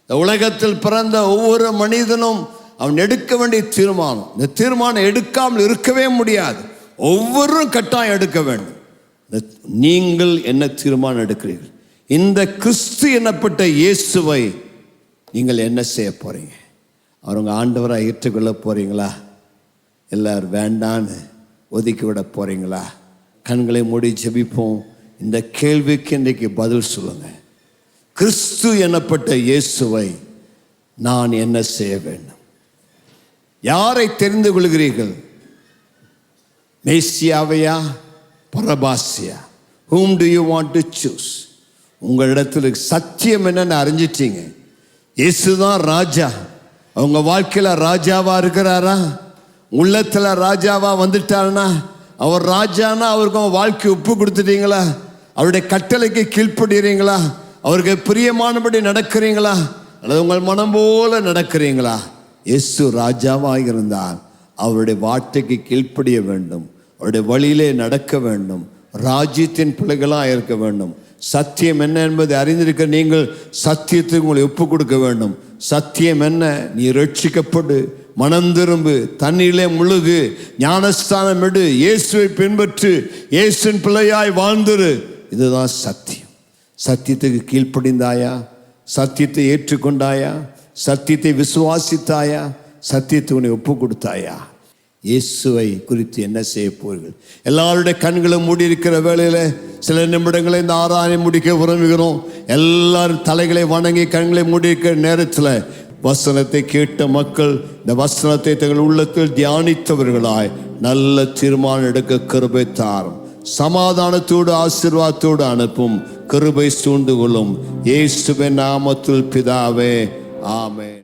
இந்த உலகத்தில் பிறந்த ஒவ்வொரு மனிதனும் அவன் எடுக்க வேண்டிய தீர்மானம். இந்த தீர்மானம் எடுக்காமல் இருக்கவே முடியாது. ஒவ்வொருவரும் கட்டாயம் எடுக்க வேண்டும். நீங்கள் என்ன தீர்மானம் எடுக்கிறீர்கள்? இந்த கிறிஸ்து எனப்பட்ட இயேசுவை நீங்கள் என்ன செய்ய போறீங்க? அவங்க ஆண்டவராக ஏற்றுக்கொள்ள போறீங்களா? எல்லாரும் வேண்டான்னு ஒதுக்கி விட போறீங்களா? கண்களை மூடி ஜெபிப்போம். இந்த கேள்விக்கு இன்றைக்கு பதில் சொல்லுங்க. கிறிஸ்து எனப்பட்ட இயேசுவை நான் என்ன செய்ய வேண்டும்? யாரை தெரிந்து கொள்கிறீர்கள்? மேசியாவையா, பரபாசியா? whom do you want to choose? உங்களிடத்தில் சத்தியம் என்னன்னு அறிஞ்சிட்டீங்க. இயேசுதான் ராஜா. அவங்க வாழ்க்கையில ராஜாவா இருக்கிறாரா? உள்ளத்துல ராஜாவா வந்துட்டாருன்னா, அவர் ராஜானா அவருக்கு அவங்க வாழ்க்கை ஒப்பு கொடுத்துட்டீங்களா? அவருடைய கட்டளைக்கு கீழ்ப்படுகிறீங்களா? அவருக்கு பிரியமானபடி நடக்கிறீங்களா? அல்லது உங்கள் மனம் போல நடக்கிறீங்களா? இயேசு ராஜாவாக இருந்தால் அவருடைய வார்த்தைக்கு கீழ்ப்படிய வேண்டும், அவருடைய வழியிலே நடக்க வேண்டும், ராஜ்யத்தின் பிள்ளைகளாக இருக்க வேண்டும். சத்தியம் என்ன என்பதை அறிந்திருக்க நீங்கள் சத்தியத்துக்கு உங்களை ஒப்பு கொடுக்க வேண்டும். சத்தியம் என்ன? நீ ரட்சிக்கப்படு, மனம் திரும்பு, தண்ணீரிலே முழுகு, ஞானஸ்தானம் எடு, இயேசுவை பின்பற்று, இயேசுவின் பிள்ளையாய் வாழ்ந்துரு. இதுதான் சத்தியம். சத்தியத்துக்கு கீழ்ப்படிந்தாயா? சத்தியத்தை ஏற்றுக்கொண்டாயா? சத்தியத்தை விசுவாசித்தாயா? சத்தியத்தை உன்னை ஒப்பு கொடுத்தாயா? இயேசுவை குறித்து என்ன செய்ய போகிறீர்கள்? எல்லாருடைய கண்களும் மூடி இருக்கிற வேளையில் சில நிமிடங்களை இந்த ஆராதனை முடிக்க விரும்புகிறோம். எல்லாரும் தலைகளை வணங்கி கண்களை மூடி இருக்கிற நேரத்தில் வசனத்தை கேட்ட மக்கள் இந்த வசனத்தை தங்கள் உள்ளத்தில் தியானித்தவர்களாய் நல்ல தீர்மானம் எடுக்க கிருபை தாரும். சமாதானத்தோடு ஆசீர்வாதத்தோடு அனுப்பும். கிருபை சூழ்ந்து கொள்ளும். இயேசுவின் நாமத்தில் பிதாவே, ஆமென்.